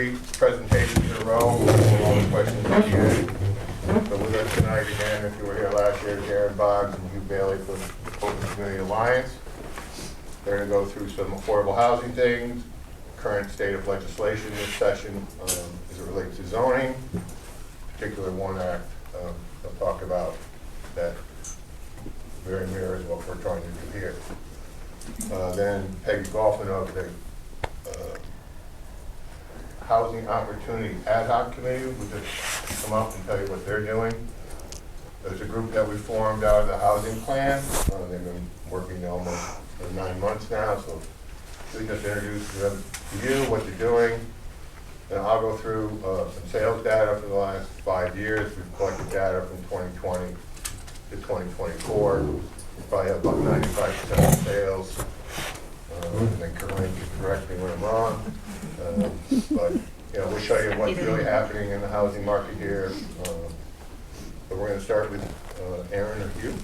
3 presentations in a row with all the questions at the end. So with us tonight again, if you were here last year, Darren Boggs and Hugh Bailey from the Open Community Alliance. They're going to go through some affordable housing things, current state of legislation this session as it relates to zoning, particular one act they'll talk about that very mirrors what we're trying to do here. Then Peggy Golfman of the Housing Opportunity Ad Hoc Committee will just come up and tell you what they're doing. There's a group that we formed out of the housing plan. They've been working almost for 9 months now, so we just introduce them to you, what they're doing. And I'll go through some sales data for the last 5 years. We've collected data from 2020 to 2024. We probably have about 95% of sales. And then Caroline can correct me when I'm wrong. But we'll show you what's really happening in the housing market here. But we're going to start with Aaron or Hugh.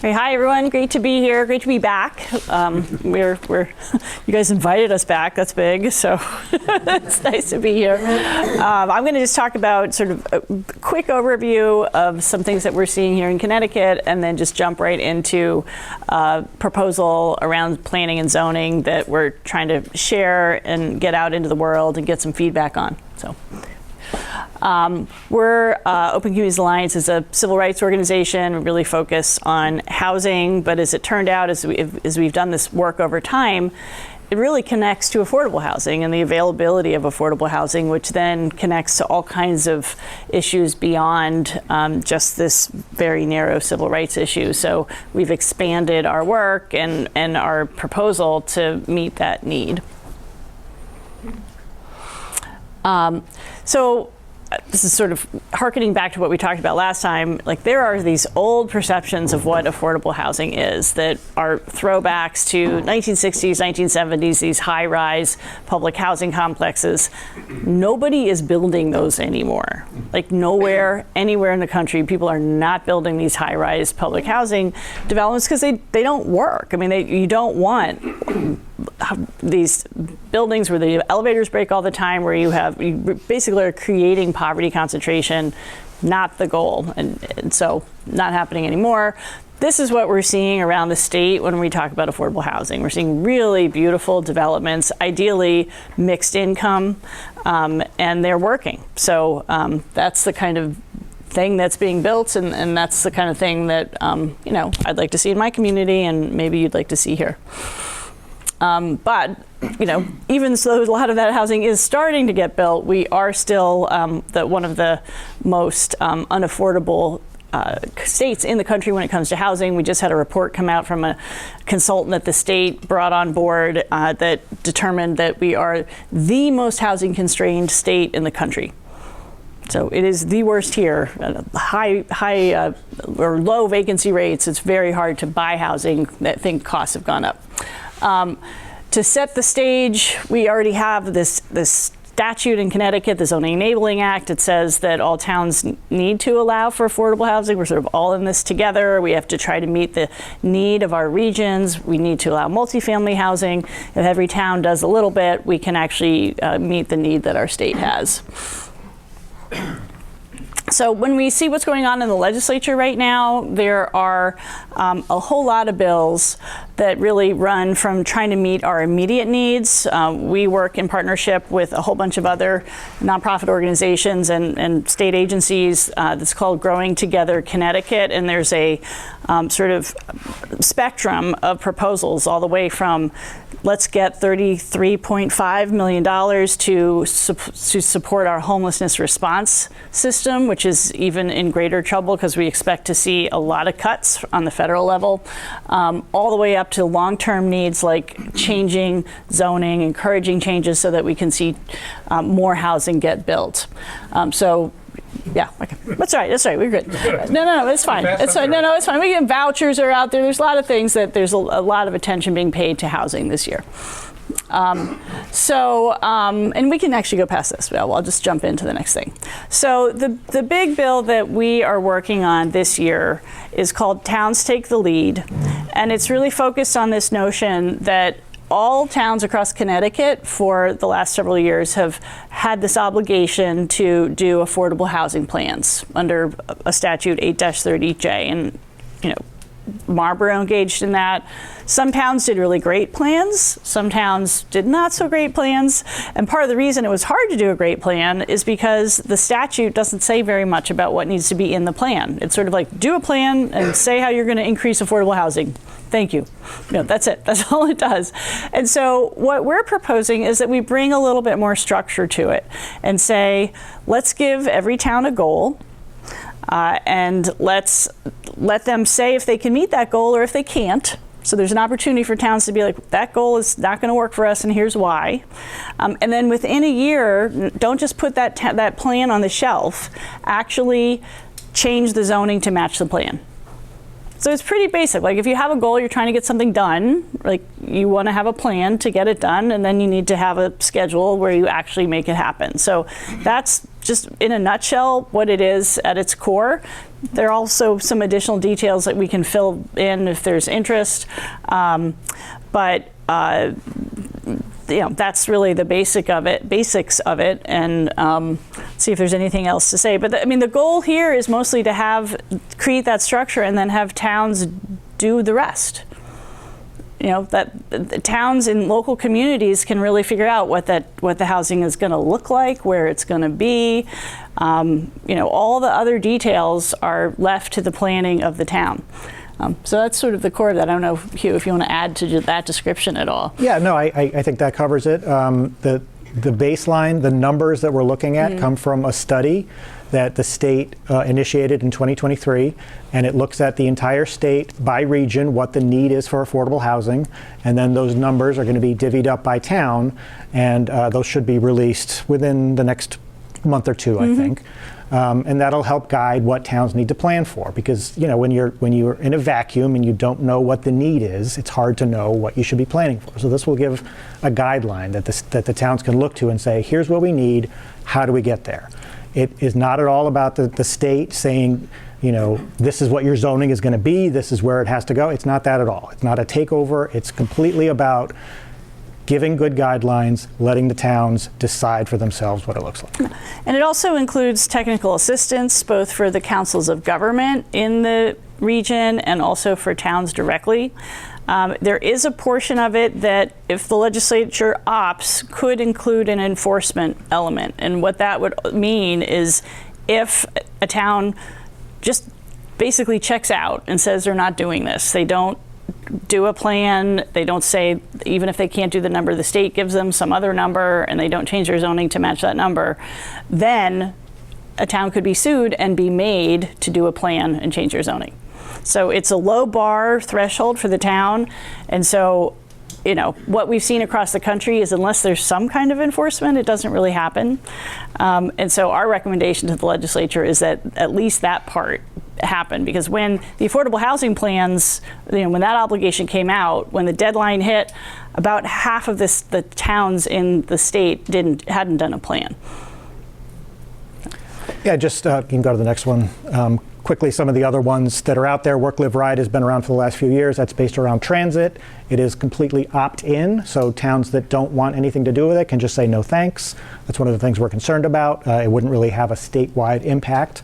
Hey, hi everyone, great to be here, great to be back. You guys invited us back, that's big, so it's nice to be here. I'm going to just talk about sort of a quick overview of some things that we're seeing here in Connecticut, and then just jump right into a proposal around planning and zoning that we're trying to share and get out into the world and get some feedback on. So. Open Communities Alliance is a civil rights organization. We really focus on housing, but as it turned out, as we've done this work over time, it really connects to affordable housing and the availability of affordable housing, which then connects to all kinds of issues beyond just this very narrow civil rights issue. So we've expanded our work and our proposal to meet that need. This is sort of hearkening back to what we talked about last time. Like, there are these old perceptions of what affordable housing is that are throwbacks to 1960s, 1970s, these high-rise public housing complexes. Nobody is building those anymore. Like, nowhere, anywhere in the country, people are not building these high-rise public housing developments because they don't work. I mean, you don't want these buildings where the elevators break all the time, where you basically are creating poverty concentration, not the goal, and so not happening anymore. This is what we're seeing around the state when we talk about affordable housing. We're seeing really beautiful developments, ideally mixed income, and they're working. So that's the kind of thing that's being built, and that's the kind of thing that I'd like to see in my community, and maybe you'd like to see here. But even so, a lot of that housing is starting to get built. We are still one of the most unaffordable states in the country when it comes to housing. We just had a report come out from a consultant that the state brought on board that determined that we are the most housing constrained state in the country. So it is the worst here. High or low vacancy rates. It's very hard to buy housing. I think costs have gone up. To set the stage, we already have this statute in Connecticut, the Zoning Enabling Act. It says that all towns need to allow for affordable housing. We're sort of all in this together. We have to try to meet the need of our regions. We need to allow multifamily housing. If every town does a little bit, we can actually meet the need that our state has. So when we see what's going on in the legislature right now, there are a whole lot of bills that really run from trying to meet our immediate needs. We work in partnership with a whole bunch of other nonprofit organizations and state agencies that's called Growing Together Connecticut, and there's a sort of spectrum of proposals all the way from let's get $33.5 million to support our homelessness response system, which is even in greater trouble because we expect to see a lot of cuts on the federal level, all the way up to long-term needs like changing zoning, encouraging changes so that we can see more housing get built. Yeah, okay. That's all right, we're good. No, it's fine. It's fine. No, it's fine. We get vouchers are out there. There's a lot of things that there's a lot of attention being paid to housing this year. And we can actually go past this. Well, I'll just jump into the next thing. So the big bill that we are working on this year is called Towns Take the Lead. And it's really focused on this notion that all towns across Connecticut for the last several years have had this obligation to do affordable housing plans under a statute 8-30J. And, you know, Marlborough engaged in that. Some towns did really great plans. Some towns did not so great plans. And part of the reason it was hard to do a great plan is because the statute doesn't say very much about what needs to be in the plan. It's sort of like, do a plan and say how you're going to increase affordable housing. Thank you. No, that's it. That's all it does. And so what we're proposing is that we bring a little bit more structure to it and say, let's give every town a goal. And let's let them say if they can meet that goal or if they can't. So there's an opportunity for towns to be like, that goal is not going to work for us, and here's why. And then within a year, don't just put that plan on the shelf. Actually change the zoning to match the plan. So it's pretty basic. Like if you have a goal, you're trying to get something done, like you want to have a plan to get it done, and then you need to have a schedule where you actually make it happen. So that's just in a nutshell what it is at its core. There are also some additional details that we can fill in if there's interest. But you know, that's really the basics of it, and see if there's anything else to say. But I mean, the goal here is mostly to create that structure and then have towns do the rest. You know, that the towns in local communities can really figure out what the housing is going to look like, where it's going to be. You know, all the other details are left to the planning of the town. So that's sort of the core of that. I don't know, Hugh, if you want to add to that description at all. Yeah, no, I think that covers it. The baseline, the numbers that we're looking at come from a study that the state initiated in 2023, and it looks at the entire state by region, what the need is for affordable housing, and then those numbers are going to be divvied up by town, and those should be released within the next month or two, I think. And that'll help guide what towns need to plan for, because you know when you're in a vacuum and you don't know what the need is, it's hard to know what you should be planning for. So this will give a guideline that the towns can look to and say, here's what we need, how do we get there? It is not at all about the state saying, you know, this is what your zoning is going to be, this is where it has to go. It's not that at all. It's not a takeover. It's completely about giving good guidelines, letting the towns decide for themselves what it looks like. And it also includes technical assistance, both for the councils of government in the region and also for towns directly. There is a portion of it that, if the legislature opts, could include an enforcement element. And what that would mean is if a town just basically checks out and says they're not doing this, they don't do a plan, they don't say, even if they can't do the number the state gives them some other number, and they don't change their zoning to match that number, then a town could be sued and be made to do a plan and change their zoning. So it's a low bar threshold for the town. And so, you know, what we've seen across the country is unless there's some kind of enforcement, it doesn't really happen. And so our recommendation to the legislature is that at least that part happen, because when the affordable housing plans, you know, when that obligation came out, when the deadline hit, about half of the towns in the state hadn't done a plan. Yeah, just you can go to the next one. Quickly, some of the other ones that are out there. Work, Live, Ride has been around for the last few years. That's based around transit. It is completely opt-in, so towns that don't want anything to do with it can just say no thanks. That's one of the things we're concerned about. It wouldn't really have a statewide impact.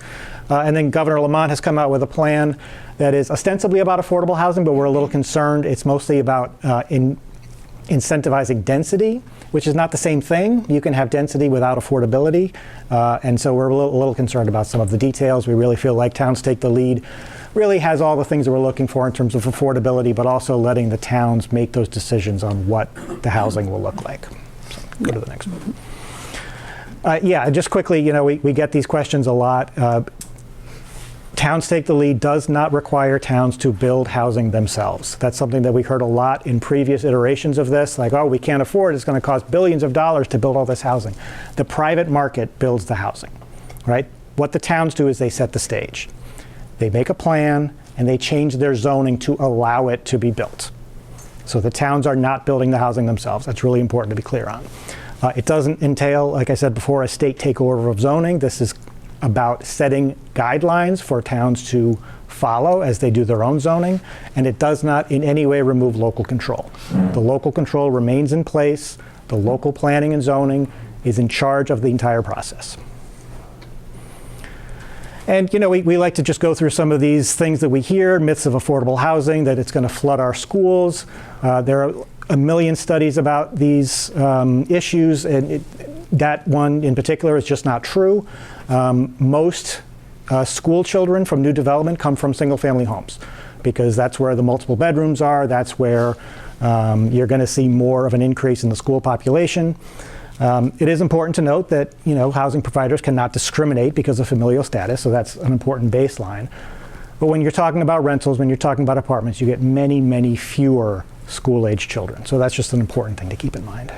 And then Governor Lamont has come out with a plan that is ostensibly about affordable housing, but we're a little concerned. It's mostly about incentivizing density, which is not the same thing. You can have density without affordability. And so we're a little concerned about some of the details. We really feel like Towns Take the Lead really has all the things that we're looking for in terms of affordability, but also letting the towns make those decisions on what the housing will look like. So go to the next one. Yeah, just quickly, you know, we get these questions a lot. Towns Take the Lead does not require towns to build housing themselves. That's something that we heard a lot in previous iterations of this, like, oh, we can't afford it, it's going to cost billions of dollars to build all this housing. The private market builds the housing, right? What the towns do is they set the stage. They make a plan and they change their zoning to allow it to be built. So the towns are not building the housing themselves. That's really important to be clear on. It doesn't entail, like I said before, a state takeover of zoning. This is about setting guidelines for towns to follow as they do their own zoning, and it does not in any way remove local control. The local control remains in place. The local planning and zoning is in charge of the entire process. And we like to just go through some of these things that we hear, myths of affordable housing, that it's going to flood our schools. There are a million studies about these issues, and that one in particular is just not true. Most school children from new development come from single-family homes, because that's where the multiple bedrooms are. That's where you're going to see more of an increase in the school population. It is important to note that housing providers cannot discriminate because of familial status, so that's an important baseline. But when you're talking about rentals, when you're talking about apartments, you get many, many fewer school-age children. So that's just an important thing to keep in mind.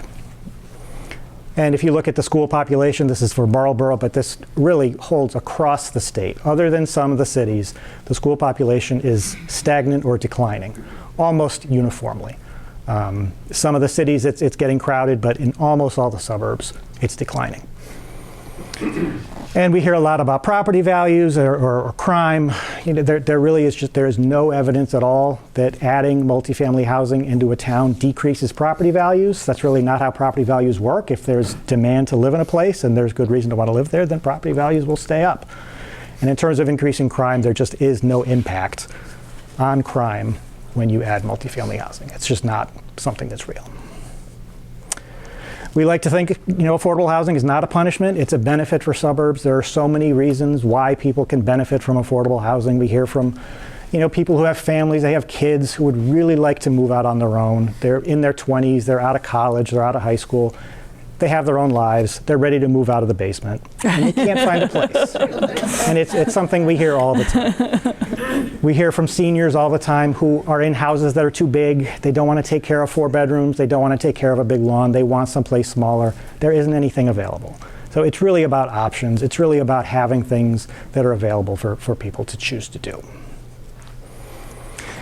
And if you look at the school population, this is for Marlborough, but this really holds across the state. Other than some of the cities, the school population is stagnant or declining, almost uniformly. Some of the cities, it's getting crowded, but in almost all the suburbs, it's declining. And we hear a lot about property values or crime. There really is there is no evidence at all that adding multifamily housing into a town decreases property values. That's really not how property values work. If there's demand to live in a place and there's good reason to want to live there, then property values will stay up. And in terms of increasing crime, there just is no impact on crime when you add multifamily housing. It's just not something that's real. We like to think, affordable housing is not a punishment. It's a benefit for suburbs. There are so many reasons why people can benefit from affordable housing. We hear from, people who have families, they have kids who would really like to move out on their own. They're in their 20s, they're out of college, they're out of high school. They have their own lives. They're ready to move out of the basement, and they can't find a place. And it's something we hear all the time. We hear from seniors all the time who are in houses that are too big. They don't want to take care of 4 bedrooms. They don't want to take care of a big lawn. They want someplace smaller. There isn't anything available. So it's really about options. It's really about having things that are available for people to choose to do.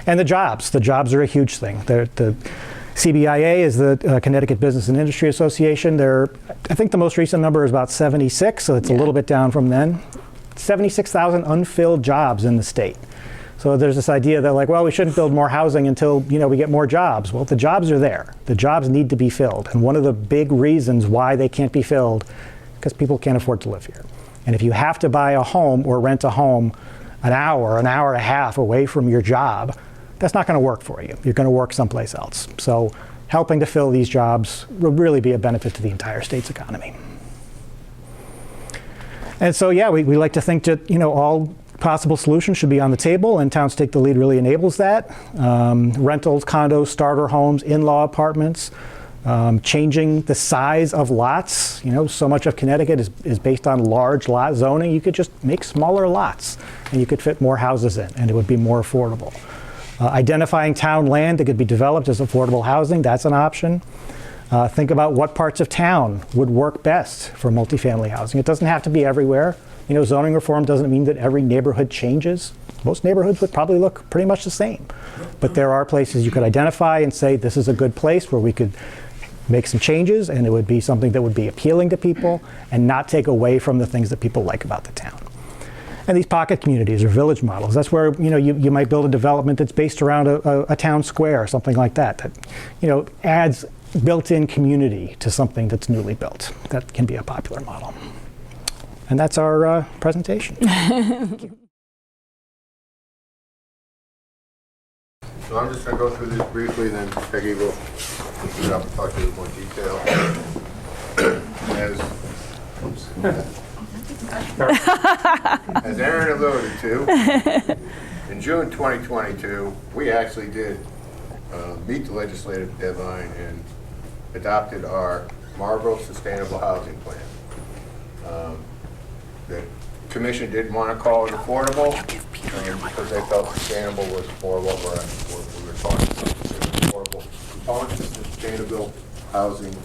And the jobs are a huge thing. The CBIA is the Connecticut Business and Industry Association. I think the most recent number is about 76, so it's a little bit down from then. 76,000 unfilled jobs in the state. So there's this idea that we shouldn't build more housing until we get more jobs. Well, the jobs are there. The jobs need to be filled. And one of the big reasons why they can't be filled, because people can't afford to live here. And if you have to buy a home or rent a home an hour and a half away from your job, that's not going to work for you. You're going to work someplace else. So helping to fill these jobs will really be a benefit to the entire state's economy. And so, we like to think that, all possible solutions should be on the table, and Towns Take the Lead really enables that. Rentals, condos, starter homes, in-law apartments, changing the size of lots. So much of Connecticut is based on large lot zoning. You could just make smaller lots, and you could fit more houses in, and it would be more affordable. Identifying town land that could be developed as affordable housing, that's an option. Think about what parts of town would work best for multifamily housing. It doesn't have to be everywhere. Zoning reform doesn't mean that every neighborhood changes. Most neighborhoods would probably look pretty much the same. But there are places you could identify and say, this is a good place where we could make some changes, and it would be something that would be appealing to people and not take away from the things that people like about the town. And these pocket communities or village models, that's where you might build a development that's based around a town square or something like that adds built-in community to something that's newly built. That can be a popular model. And that's our presentation. So I'm just going to go through this briefly, then Peggy will pick it up and talk to you in more detail. As Aaron alluded to, in June 2022, we actually did meet the legislative deadline and adopted our Marlborough Sustainable Housing Plan. The commission didn't want to call it affordable because they felt sustainable was more what we were talking about. Affordable components of sustainable housing,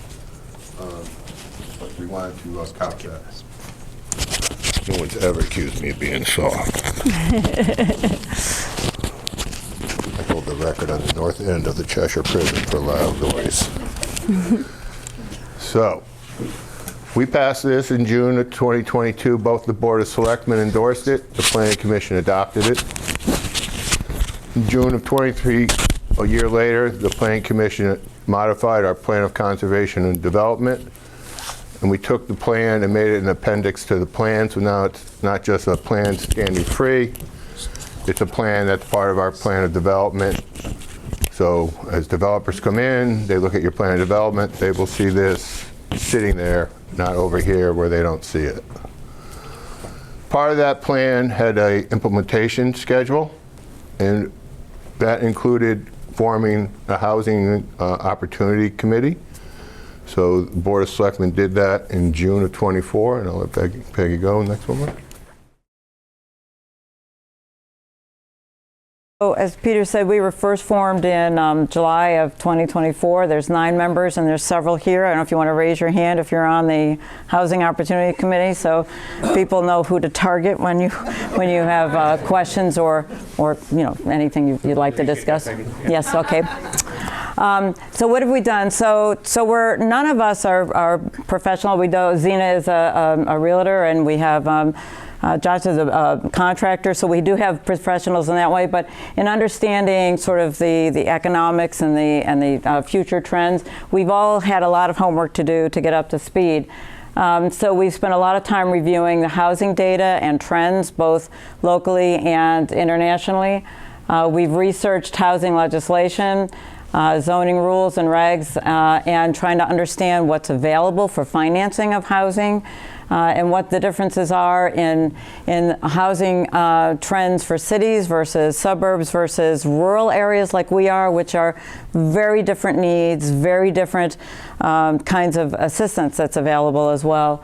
but we wanted to couch that. No one's ever accused me of being soft. I hold the record on the north end of the Cheshire prison for loud noise. So, We passed this in June of 2022. Both the Board of Selectmen endorsed it. The Planning Commission adopted it. In June of 23, a year later, the Planning Commission modified our Plan of Conservation and Development. And we took the plan and made it an appendix to the plan. So now it's not just a plan standing free. It's a plan that's part of our plan of development. So as developers come in, they look at your plan of development, they will see this sitting there, not over here where they don't see it. Part of that plan had a implementation schedule, and that included forming a housing opportunity committee. So the Board of Selectmen did that in June of 24, and I'll let Peggy go. Next one. So as Peter said, we were first formed in July of 2024. There's 9 members, and there's several here. I don't know if you want to raise your hand if you're on the Housing Opportunity Committee, so people know who to target when you have questions or anything you'd like to discuss. Yes. Okay. So what have we done? So none of us are professional. We do. Zena is a realtor, and we have. Josh is a contractor, so we do have professionals in that way. But in understanding sort of the economics and the future trends, we've all had a lot of homework to do to get up to speed. So we've spent a lot of time reviewing the housing data and trends, both locally and internationally. We've researched housing legislation, zoning rules and regs, and trying to understand what's available for financing of housing. And what the differences are in housing trends for cities versus suburbs versus rural areas like we are, which are very different needs, very different kinds of assistance that's available as well.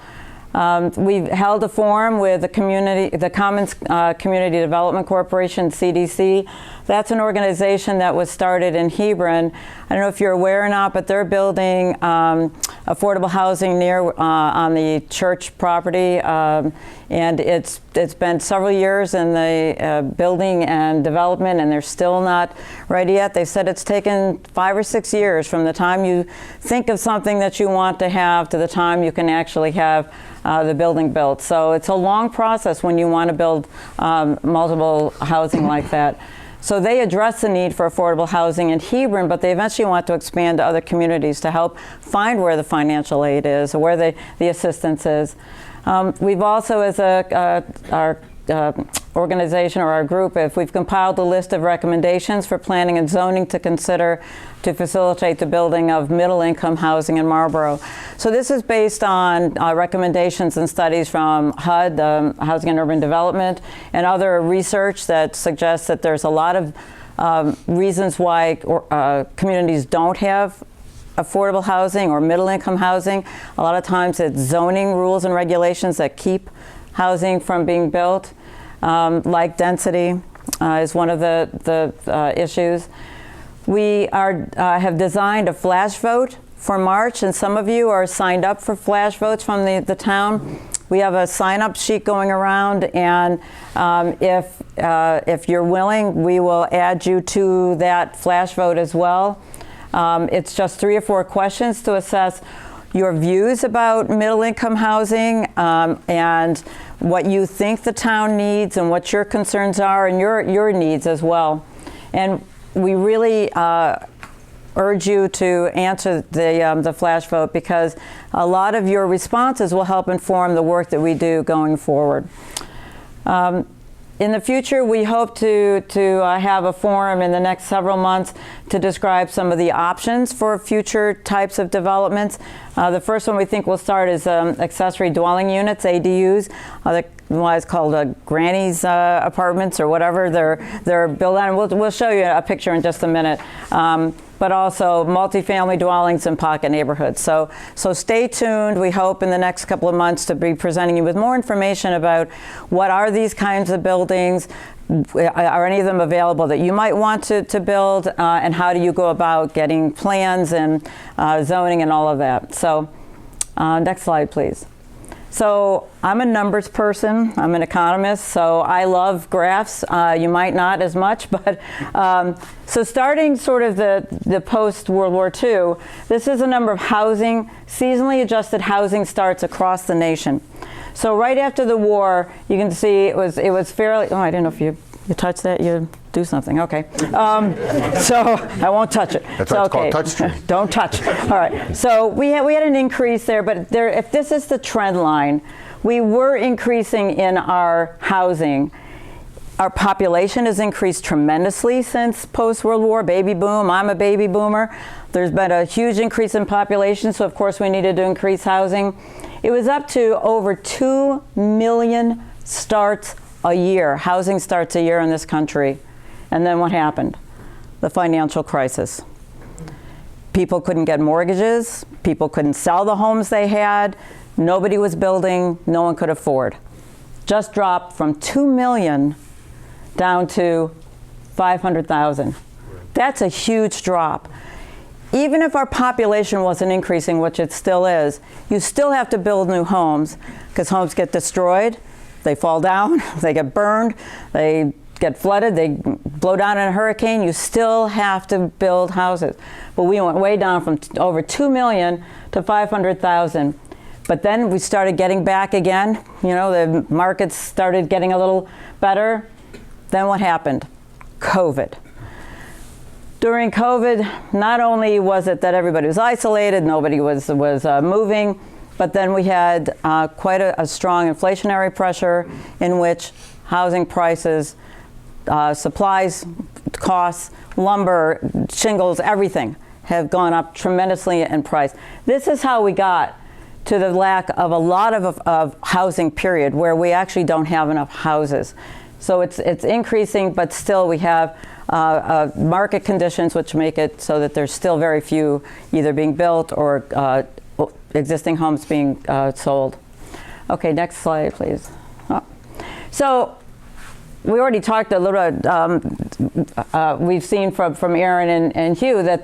We've held a forum with the Commons Community Development Corporation, CDC. That's an organization that was started in Hebron. I don't know if you're aware or not, but they're building affordable housing near on the church property, and it's been several years in the building and development, and they're still not ready yet. They said it's taken 5 or 6 years from the time you think of something that you want to have to the time you can actually have the building built. So it's a long process when you want to build multiple housing like that. So they address the need for affordable housing in Hebron, but they eventually want to expand to other communities to help find where the financial aid is or where the assistance is. We've also, as our organization or our group, if we've compiled a list of recommendations for planning and zoning to consider to facilitate the building of middle-income housing in Marlborough. So this is based on recommendations and studies from HUD, Housing and Urban Development, and other research that suggests that there's a lot of reasons why communities don't have affordable housing or middle-income housing. A lot of times it's zoning rules and regulations that keep housing from being built, like density is one of the issues. We have designed a flash vote for March, and some of you are signed up for flash votes from the town. We have a sign-up sheet going around, and if you're willing, we will add you to that flash vote as well. It's just 3 or 4 questions to assess your views about middle-income housing and what you think the town needs and what your concerns are and your needs as well. And we really urge you to answer the flash vote, because a lot of your responses will help inform the work that we do going forward. In the future, we hope to have a forum in the next several months to describe some of the options for future types of developments. The first one we think will start is accessory dwelling units, ADUs, otherwise called granny's apartments or whatever they're built on. We'll show you a picture in just a minute. But also multifamily dwellings in pocket neighborhoods. So stay tuned. We hope in the next couple of months to be presenting you with more information about what are these kinds of buildings, are any of them available that you might want to build, and how do you go about getting plans and zoning and all of that. So next slide, please. So I'm a numbers person. I'm an economist, so I love graphs. You might not as much, but so starting sort of the post-World War II, this is a number of seasonally adjusted housing starts across the nation. So right after the war, you can see it was fairly. Oh, I didn't know if you touch that, you do something. Okay. So I won't touch it. That's why it's called touchscreen. Don't touch. All right. So we had an increase there, but if this is the trend line, we were increasing in our housing. Our population has increased tremendously since post-World War, baby boom. I'm a baby boomer. There's been a huge increase in population, so of course we needed to increase housing. It was up to over 2 million starts a year, housing starts a year in this country. And then what happened? The financial crisis. People couldn't get mortgages. People couldn't sell the homes they had. Nobody was building. No one could afford. Just dropped from 2 million down to 500,000. That's a huge drop. Even if our population wasn't increasing, which it still is, you still have to build new homes because homes get destroyed. They fall down, they get burned, they get flooded, they blow down in a hurricane. You still have to build houses. But we went way down from over 2 million to 500,000. But then we started getting back again. You know, the markets started getting a little better. Then what happened? COVID. During COVID, not only was it that everybody was isolated, nobody was moving, but then we had quite a strong inflationary pressure in which housing prices, supplies, costs, lumber, shingles, everything have gone up tremendously in price. This is how we got to the lack of a lot of housing, period, where we actually don't have enough houses. So it's increasing, but still we have market conditions which make it so that there's still very few either being built or existing homes being sold. Okay, next slide, please. Oh. So we already talked a little bit, we've seen from Aaron and Hugh that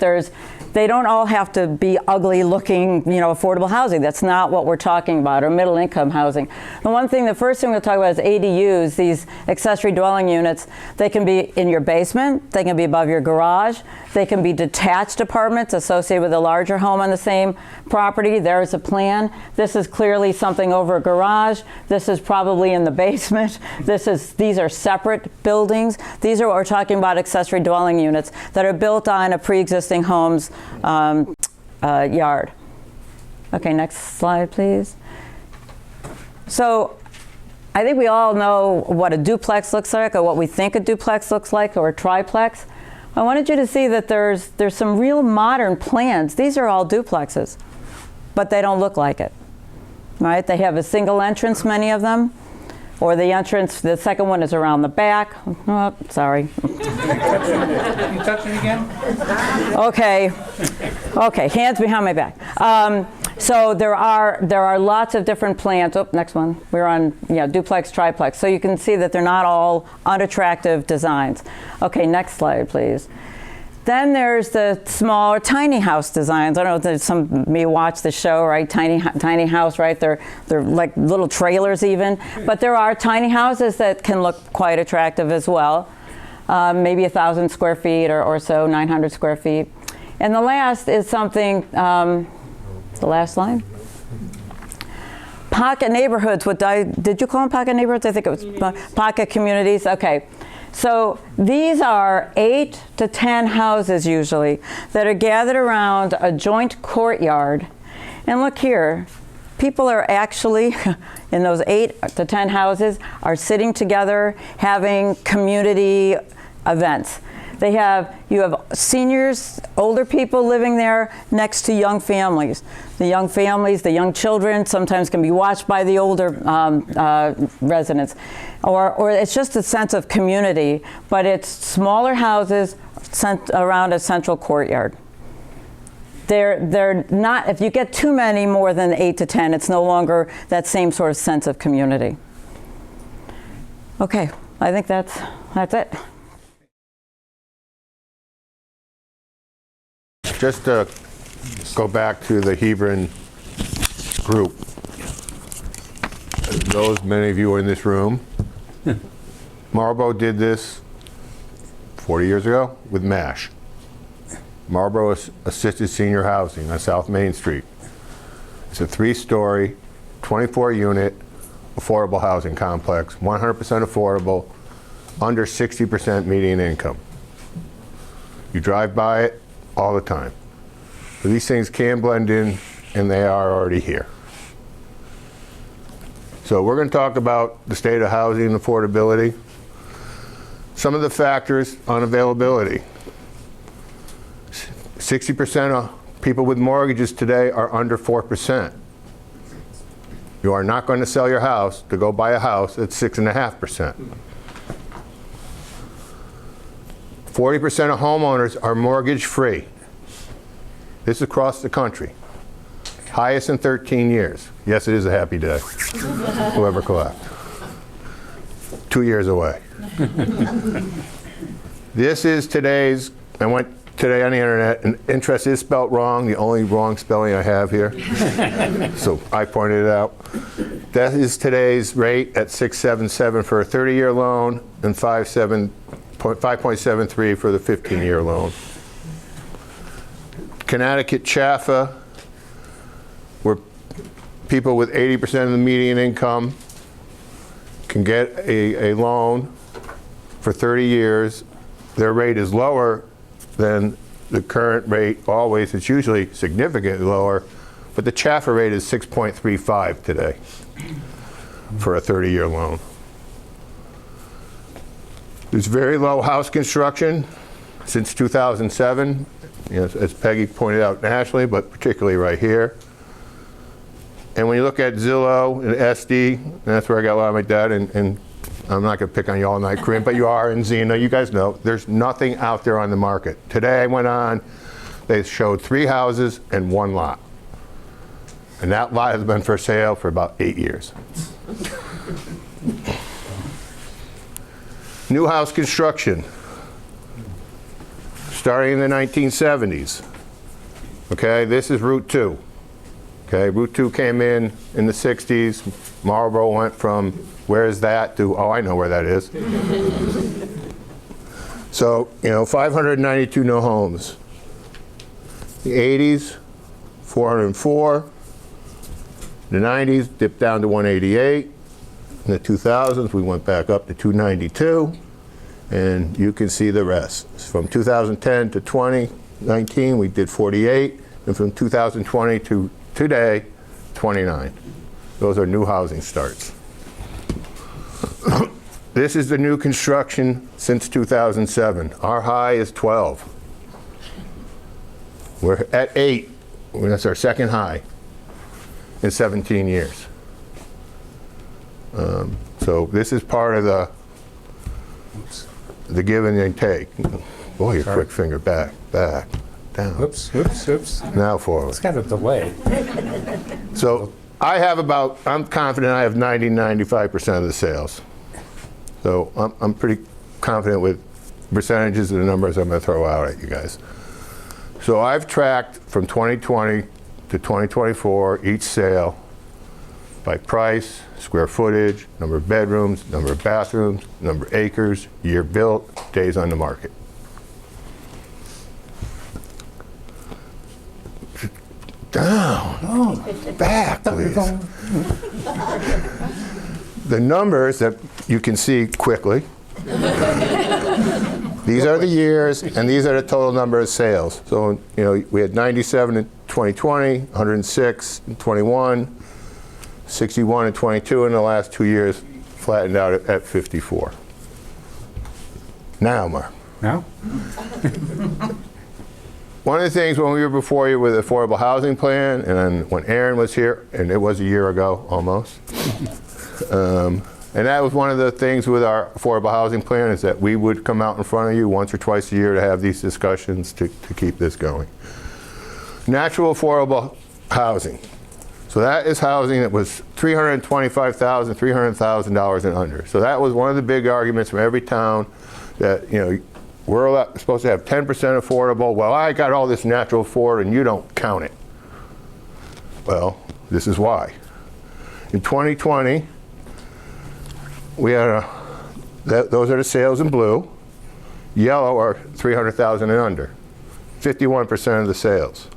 they don't all have to be ugly looking, affordable housing. That's not what we're talking about, or middle income housing. The first thing we'll talk about is ADUs, these accessory dwelling units. They can be in your basement, they can be above your garage, they can be detached apartments associated with a larger home on the same property. There's a plan. This is clearly something over a garage. This is probably in the basement. These are separate buildings. These are what we're talking about, accessory dwelling units that are built on a pre-existing home's yard. Okay, next slide, please. So I think we all know what a duplex looks like, or what we think a duplex looks like, or a triplex. I wanted you to see that there's some real modern plans. These are all duplexes, but they don't look like it, right? They have a single entrance, many of them, or the second one is around the back. Oh, sorry. Can you touch it again? Okay, hands behind my back. So there are lots of different plans. Oh, next one. We're on duplex, triplex. So you can see that they're not all unattractive designs. Okay, next slide, please. Then there's the smaller tiny house designs. I don't know if some may watch the show, right? Tiny house, right? They're like little trailers even. But there are tiny houses that can look quite attractive as well. Maybe 1,000 square feet or so, 900 square feet. And the last is something, the last line. Pocket neighborhoods. Did you call them pocket neighborhoods? I think it was pocket communities. Okay. So these are 8 to 10 houses usually that are gathered around a joint courtyard. And look here, people are actually, in those 8 to 10 houses, are sitting together having community events. You have seniors, older people living there next to young families. The young children sometimes can be watched by the older residents. Or it's just a sense of community, but it's smaller houses around a central courtyard. They're not, if you get too many more than 8 to 10, it's no longer that same sort of sense of community. Okay, I think that's it. Just to go back to the Hebron group, those, many of you are in this room, Marlboro did this 40 years ago with MASH. Marlboro Assisted Senior Housing on South Main Street. It's a 3-story, 24-unit affordable housing complex, 100% affordable, under 60% median income. You drive by it all the time. So these things can blend in, and they are already here. So we're going to talk about the state of housing and affordability. Some of the factors on availability. 60% of people with mortgages today are under 4%. You are not going to sell your house to go buy a house at 6.5%. 40% of homeowners are mortgage free. This is across the country. Highest in 13 years. Yes, it is a happy day. Whoever collect. 2 years away. This is today's, I went today on the internet, and interest is spelled wrong, the only wrong spelling I have here. So I pointed it out. That is today's rate at 6.77 for a 30-year loan and 5.73 for the 15-year loan. Connecticut CHFA, where people with 80% of the median income can get a loan for 30 years. Their rate is lower than the current rate always. It's usually significantly lower, but the CHFA rate is 6.35 today for a 30-year loan. There's very low house construction since 2007, as Peggy pointed out nationally, but particularly right here. And when you look at Zillow and SD, and that's where I got a lot of my data, and I'm not going to pick on you all night, Corinne, but you are, and Zena, you guys know, there's nothing out there on the market. Today I went on, they showed 3 houses and 1 lot. And that lot has been for sale for about 8 years. New house construction, starting in the 1970s. Okay, this is Route 2. Okay, Route 2 came in the 60s. Marlboro went from where is that to, oh, I know where that is. So, 592 new homes. The 80s, 404. The 90s dipped down to 188. In the 2000s, we went back up to 292. And you can see the rest. From 2010 to 2019, we did 48. And from 2020 to today, 29. Those are new housing starts. This is the new construction since 2007. Our high is 12. We're at 8. That's our second high in 17 years. So this is part of the give and take. Boy, your quick finger back, down. Oops. Now forward. It's got a delay. So I'm confident I have 95% of the sales. So I'm pretty confident with percentages of the numbers I'm going to throw out at you guys. So I've tracked from 2020 to 2024 each sale by price, square footage, number of bedrooms, number of bathrooms, number of acres, year built, days on the market. Down. Back, please. The numbers that you can see quickly. These are the years, and these are the total number of sales. So, we had 97 in 2020, 106 in 21, 61 in 22, and the last 2 years flattened out at 54. Now, Mark. No? One of the things when we were before you with the affordable housing plan, and then when Aaron was here, and it was a year ago almost, and that was one of the things with our affordable housing plan, is that we would come out in front of you once or twice a year to have these discussions to keep this going. Natural affordable housing. So that is housing that was $325,000, $300,000 and under. So that was one of the big arguments from every town that, we're supposed to have 10% affordable. Well, I got all this natural afford and you don't count it. Well, this is why. In 2020, we had those are the sales in blue. Yellow are 300,000 and under, 51% of the sales.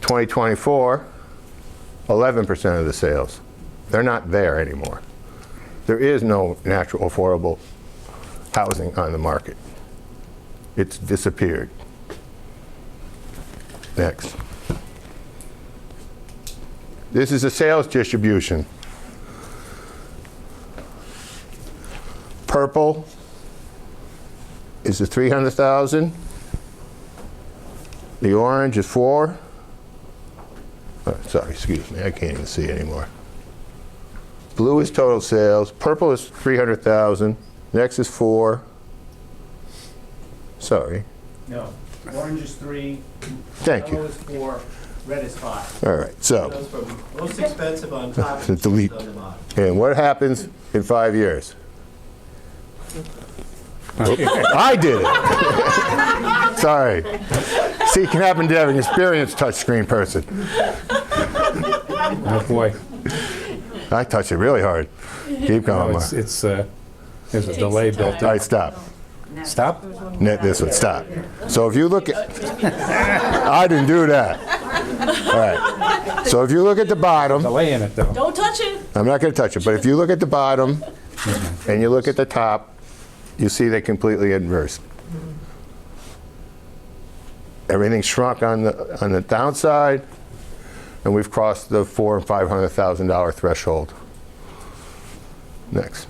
2024, 11% of the sales. They're not there anymore. There is no natural affordable housing on the market. It's disappeared. Next. This is a sales distribution. Purple is the 300,000. The orange is 4. Sorry, excuse me, I can't even see anymore. Blue is total sales. Purple is 300,000. Next is 4. Sorry. No, orange is 3, Thank yellow you. is 4, red is 5. All right, so, Those from most expensive on top So to delete. the bottom. and what happens in 5 years? I did it. Sorry. See, it can happen to have an experienced touchscreen person. Oh, boy. I touched it really hard. Keep going, Mark. It's there's a delay built All in. right, stop. Stop? This would stop. So if you look at, I didn't do that. All right. So if you look at the bottom, Delay in it, though. Don't touch it. I'm not going to touch it, but if you look at the bottom and you look at the top, you see they completely inverse. Everything shrunk on the downside, and we've crossed the $400,000 and $500,000 threshold. Next.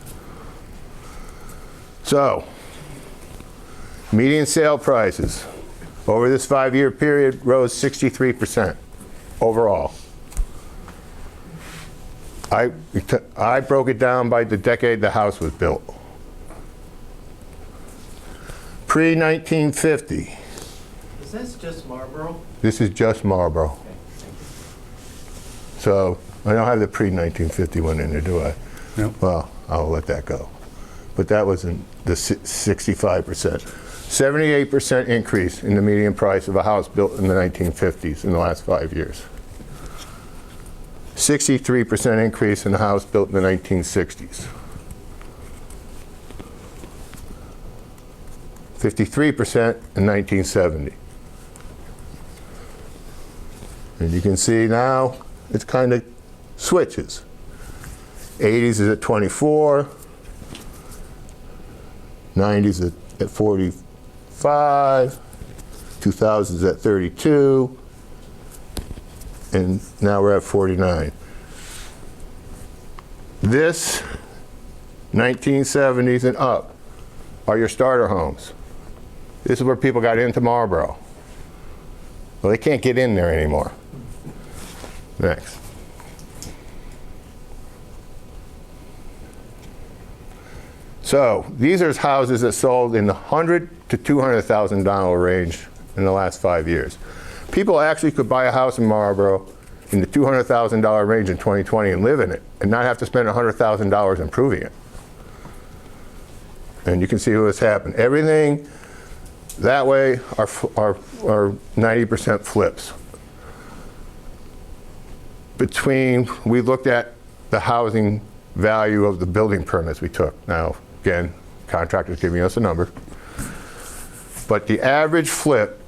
So, median sale prices over this 5-year period rose 63% overall. I broke it down by the decade the house was built. Pre-1950, Is this just Marlboro? this is just Marlboro. So I don't have the pre-1950 one in there, do I? No. Well, I'll let that go. But that was in the 65%. 78% increase in the median price of a house built in the 1950s in the last 5 years. 63% increase in a house built in the 1960s. 53% in 1970. And you can see now it's kind of switches. 80s is at 24, 90s at 45, 2000s at 32, and now we're at 49. This 1970s and up are your starter homes. This is where people got into Marlboro. Well, they can't get in there anymore. Next. So these are houses that sold in the $100,000 to $200,000 range in the last 5 years. People actually could buy a house in Marlboro in the $200,000 range in 2020 and live in it and not have to spend $100,000 improving it. And you can see what's happened. Everything that way are 90% flips. We looked at the housing value of the building permits we took. Now, again, contractors giving us a number. But the average flip,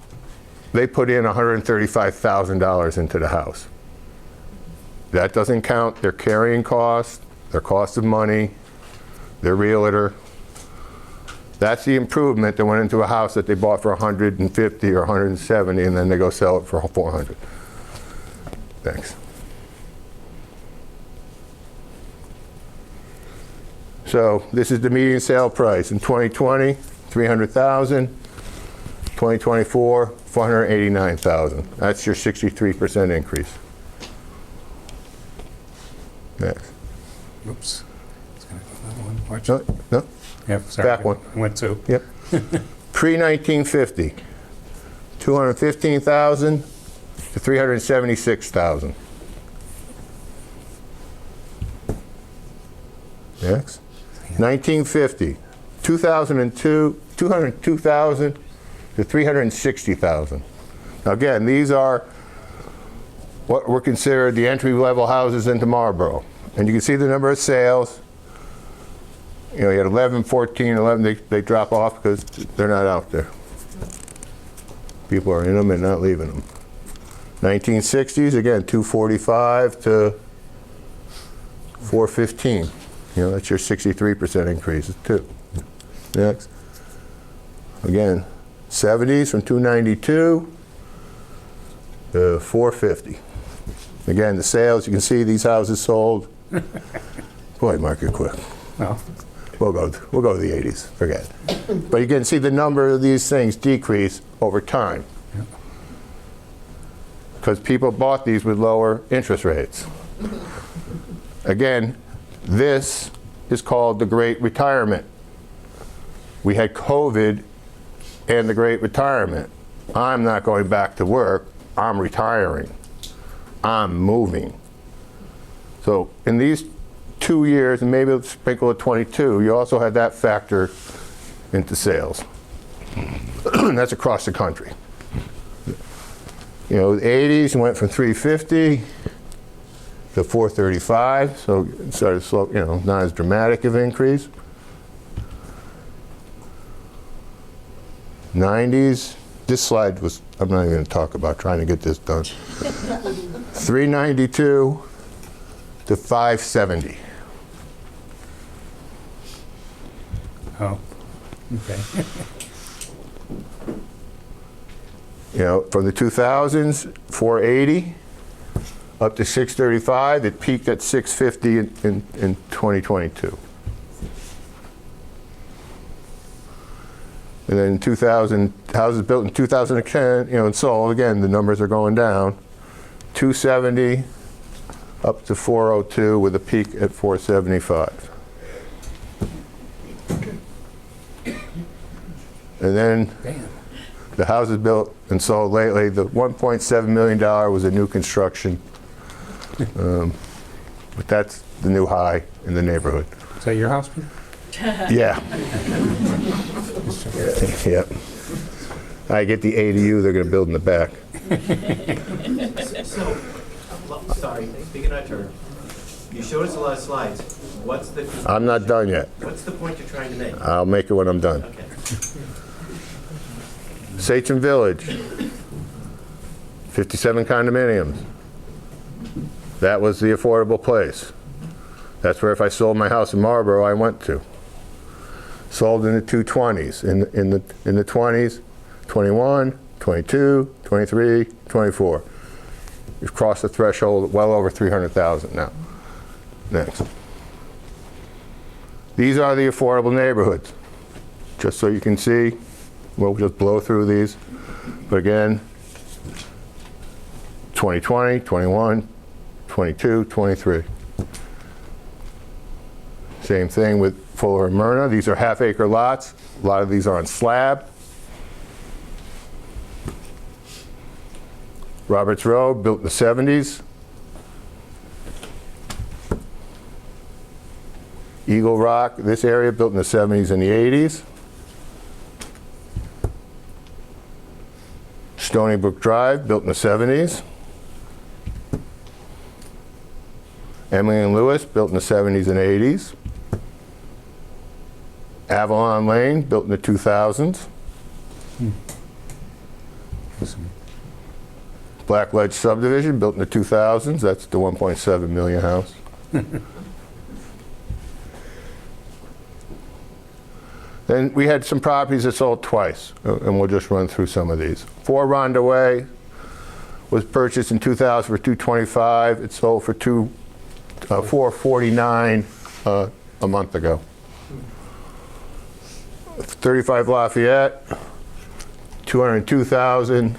they put in $135,000 into the house. That doesn't count their carrying costs, their cost of money, their realtor. That's the improvement that went into a house that they bought for $150,000 or $170,000, and then they go sell it for $400,000. Thanks. So this is the median sale price in 2020, $300,000. 2024, $489,000. That's your 63% increase. Next. Oops. It's gonna go another one. Watch No, it. no. Yeah, sorry. Back one. I went two. Yep. Pre-1950, $215,000 to $376,000. Next. 1950, 2002, $202,000 to $360,000. Now again, these are what were considered the entry-level houses into Marlboro. And you can see the number of sales You know, you had 11, 14, 11, they drop off because they're not out there. People are in them and not leaving them. 1960s, again, 245 to 415. You know, that's your 63% increase too. Next. Again, 70s from 292 to 450. Again, the sales, you can see these houses sold. Boy, mark it quick. Well, We'll go to the 80s, forget it. But you can see the number of these things decrease over time. Because people bought these with lower interest rates. Again, this is called the Great Retirement. We had COVID and the Great Retirement. I'm not going back to work, I'm retiring. I'm moving. So in these 2 years, and maybe a sprinkle of 22, you also had that factor into sales. That's across the country. You know, the 80s went from 350 to 435, so it started slow, you know, not as dramatic of an increase. 90s, this slide was, I'm not even going to talk about trying to get this done. 392 to 570. oh, okay. You know, from the 2000s, 480 up to 635. It peaked at 650 in 2022. And then 2000, houses built in 2010, you know, and sold, again, the numbers are going down. 270 up to 402 with a peak at 475. And then Damn. the houses built and sold lately, the $1.7 million was a new construction. But that's the new high in the neighborhood. Is that your house, Peter? Yeah. Yep. I get the ADU they're going to build in the back. So, sorry, speaking out of turn, you showed us a lot of slides. What's the I'm not done yet. what's the point you're trying to make? I'll make it when I'm done. Okay. Sachem Village, 57 condominiums. That was the affordable place. That's where if I sold my house in Marlboro, I went to. Sold in the 220s, in the 20s, 21, 22, 23, 24. We've crossed the threshold well over 300,000 now. Next. These are the affordable neighborhoods. Just so you can see, we'll just blow through these. But again, 2020, 21, 22, 23. Same thing with Fuller and Myrna. These are half-acre lots. A lot of these are on slab. Roberts Road, built in the 70s. Eagle Rock, this area, built in the 70s and the 80s. Stony Brook Drive, built in the 70s. Emily and Lewis, built in the 70s and 80s. Avalon Lane, built in the 2000s. Black Ledge Subdivision, built in the 2000s. That's the 1.7 million house. Then we had some properties that sold twice, and we'll just run through some of these. 4 Ronda Way was purchased in 2000 for $225. It sold for $449 a month ago. 35 Lafayette, $202,000,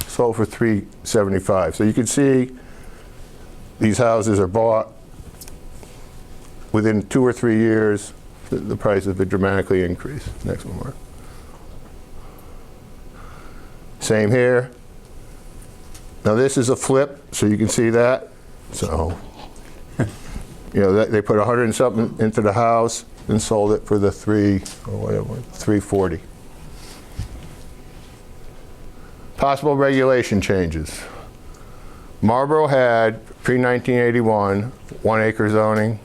sold for $375. So you can see these houses are bought within 2 or 3 years. The prices have dramatically increased. Next one, Mark. Same here. Now this is a flip, so you can see that. So, you know, they put 100 and something into the house and sold it for the 340. Possible regulation changes. Marlboro had pre-1981 1-acre zoning,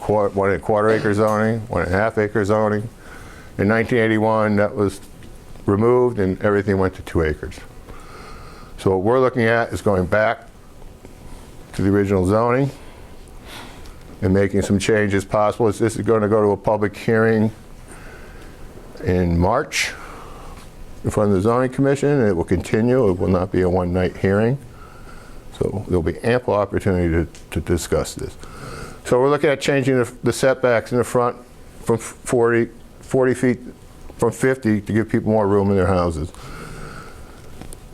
1 1/4 acre zoning, 1 1/2 acre zoning. In 1981, that was removed and everything went to 2 acres. So what we're looking at is going back to the original zoning and making some changes possible. This is going to go to a public hearing in March in front of the zoning commission, and it will continue. It will not be a one-night hearing. So there'll be ample opportunity to discuss this. So we're looking at changing the setbacks in the front from 40 feet from 50 to give people more room in their houses.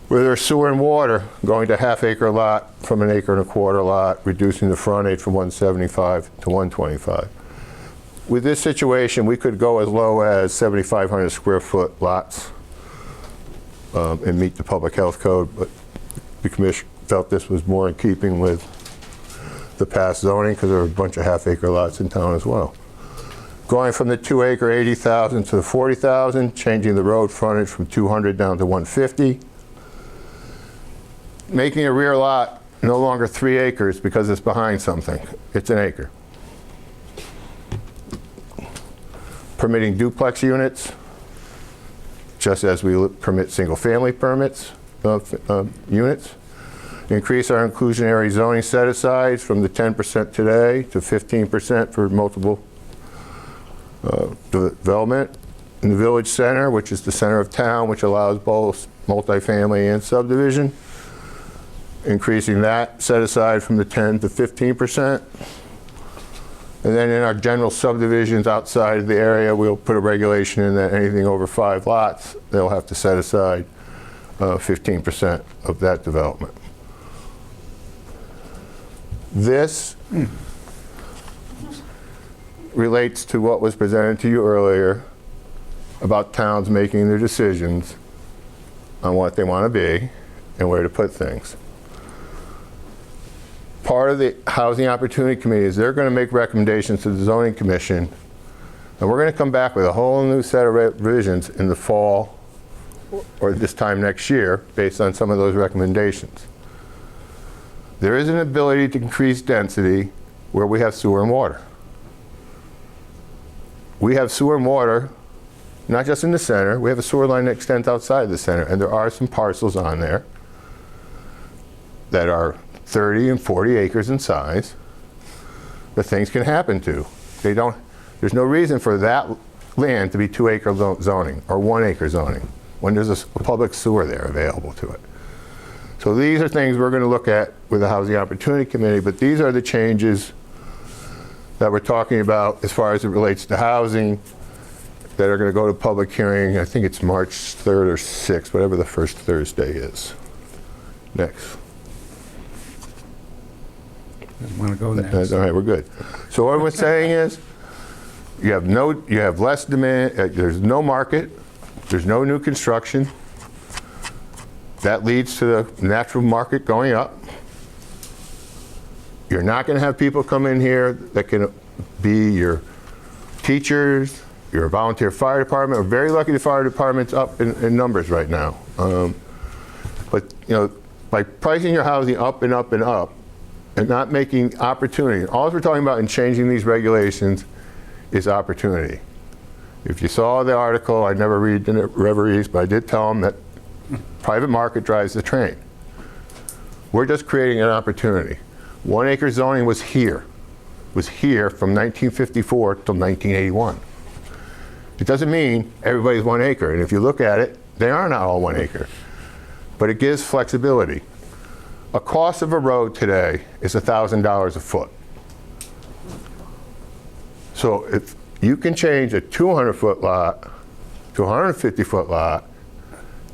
Where there's sewer and water, going to 1/2 acre lot from 1 1/4 acre lot, reducing the frontage from 175 to 125. With this situation, we could go as low as 7,500 square foot lots and meet the public health code, but the commission felt this was more in keeping with the past zoning because there were a bunch of 1/2 acre lots in town as well. Going from the 2 acre 80,000 to the 40,000, changing the road frontage from 200 down to 150. Making a rear lot no longer 3 acres because it's behind something. It's 1 acre. Permitting duplex units, just as we permit single-family permits, units. Increase our inclusionary zoning set-asides from the 10% today to 15% for multiple development. In the village center, which is the center of town, which allows both multifamily and subdivision. Increasing that set-aside from the 10 to 15%. And then in our general subdivisions outside of the area, we'll put a regulation in that anything over 5 lots, they'll have to set aside 15% of that development. This relates to what was presented to you earlier about towns making their decisions on what they want to be and where to put things. Part of the Housing Opportunity Committee is they're going to make recommendations to the Zoning Commission, and we're going to come back with a whole new set of revisions in the fall or this time next year based on some of those recommendations. There is an ability to increase density where we have sewer and water. We have sewer and water, not just in the center, we have a sewer line that extends outside of the center, and there are some parcels on there that are 30 and 40 acres in size that things can happen to. There's no reason for that land to be 2 acre zoning or 1 acre zoning when there's a public sewer there available to it. So these are things we're going to look at with the Housing Opportunity Committee, but these are the changes that we're talking about as far as it relates to housing that are going to go to public hearing. I think it's March 3rd or 6th, whatever the first Thursday is. Next. I want to go next. All right, we're good. So what we're saying is you have less demand, there's no market, there's no new construction. That leads to the natural market going up. You're not going to have people come in here that can be your teachers, your volunteer fire department. We're very lucky the fire department's up in numbers right now. But by pricing your housing up and up and up and not making opportunity, all we're talking about in changing these regulations is opportunity. If you saw the article, I never read the reveries, but I did tell them that private market drives the train. We're just creating an opportunity. 1 acre zoning was here from 1954 till 1981. It doesn't mean everybody's 1 acre, and if you look at it, they are not all 1 acre. But it gives flexibility. A cost of a road today is $1,000 a foot. So if you can change a 200-foot lot to a 150-foot lot,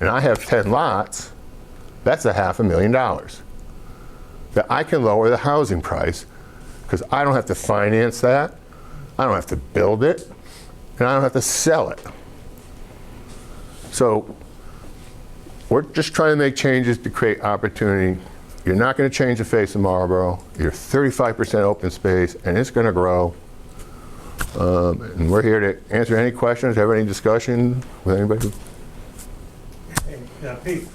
and I have 10 lots, that's $500,000 that I can lower the housing price because I don't have to finance that, I don't have to build it, and I don't have to sell it. So we're just trying to make changes to create opportunity. You're not going to change the face of Marlboro. You're 35% open space, and it's going to grow. And we're here to answer any questions, have any discussion with anybody. Hey, Pete.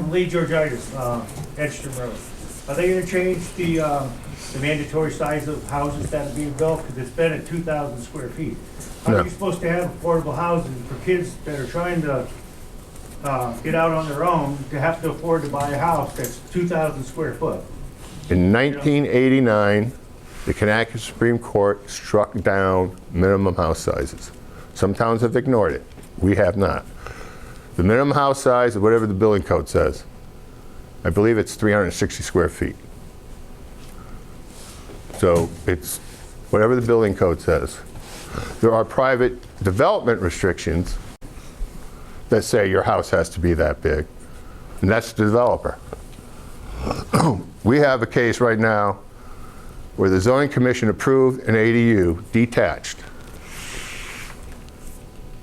Lee Georgitis, Edstrom Road. Are they gonna change the mandatory size of houses that are being built? Because it's been at 2,000 square feet. How No. are you supposed to have affordable housing for kids that are trying to get out on their own to have to afford to buy a house that's 2,000 square foot? In 1989, the Connecticut Supreme Court struck down minimum house sizes. Some towns have ignored it. We have not. The minimum house size is whatever the building code says. I believe it's 360 square feet. So it's whatever the building code says. There are private development restrictions that say your house has to be that big, and that's the developer. We have a case right now where the zoning commission approved an ADU detached.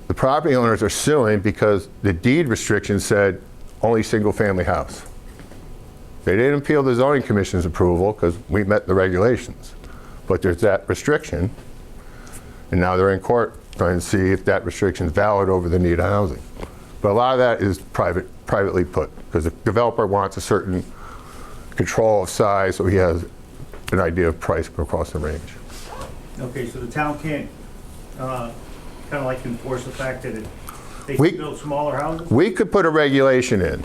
The property owners are suing because the deed restriction said only single-family house. They didn't appeal the zoning commission's approval because we met the regulations, but there's that restriction, and now they're in court trying to see if that restriction is valid over the need of housing. But a lot of that is privately put, because the developer wants a certain control of size, so he has an idea of price across the range. Okay, so the town can't kind of like enforce the fact that they We- can build smaller houses? We could put a regulation in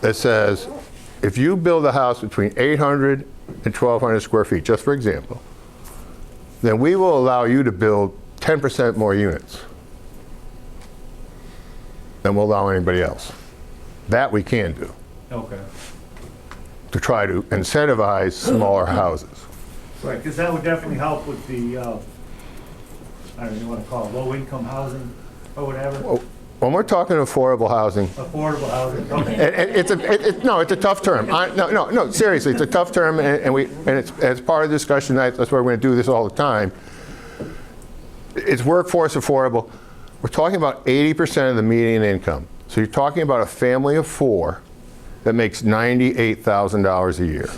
that says, if you build a house between 800 and 1,200 square feet, just for example, then we will allow you to build 10% more units than we'll allow anybody else. That we can do, Okay. to try to incentivize smaller houses. Right, because that would definitely help with the, I don't know, you want to call it low-income housing or whatever, When we're talking affordable housing, affordable housing, okay. no, it's a tough term. No, seriously, it's a tough term, and it's as part of the discussion, that's why we're going to do this all the time. It's workforce affordable. We're talking about 80% of the median income. So you're talking about a family of 4 that makes $98,000 a year.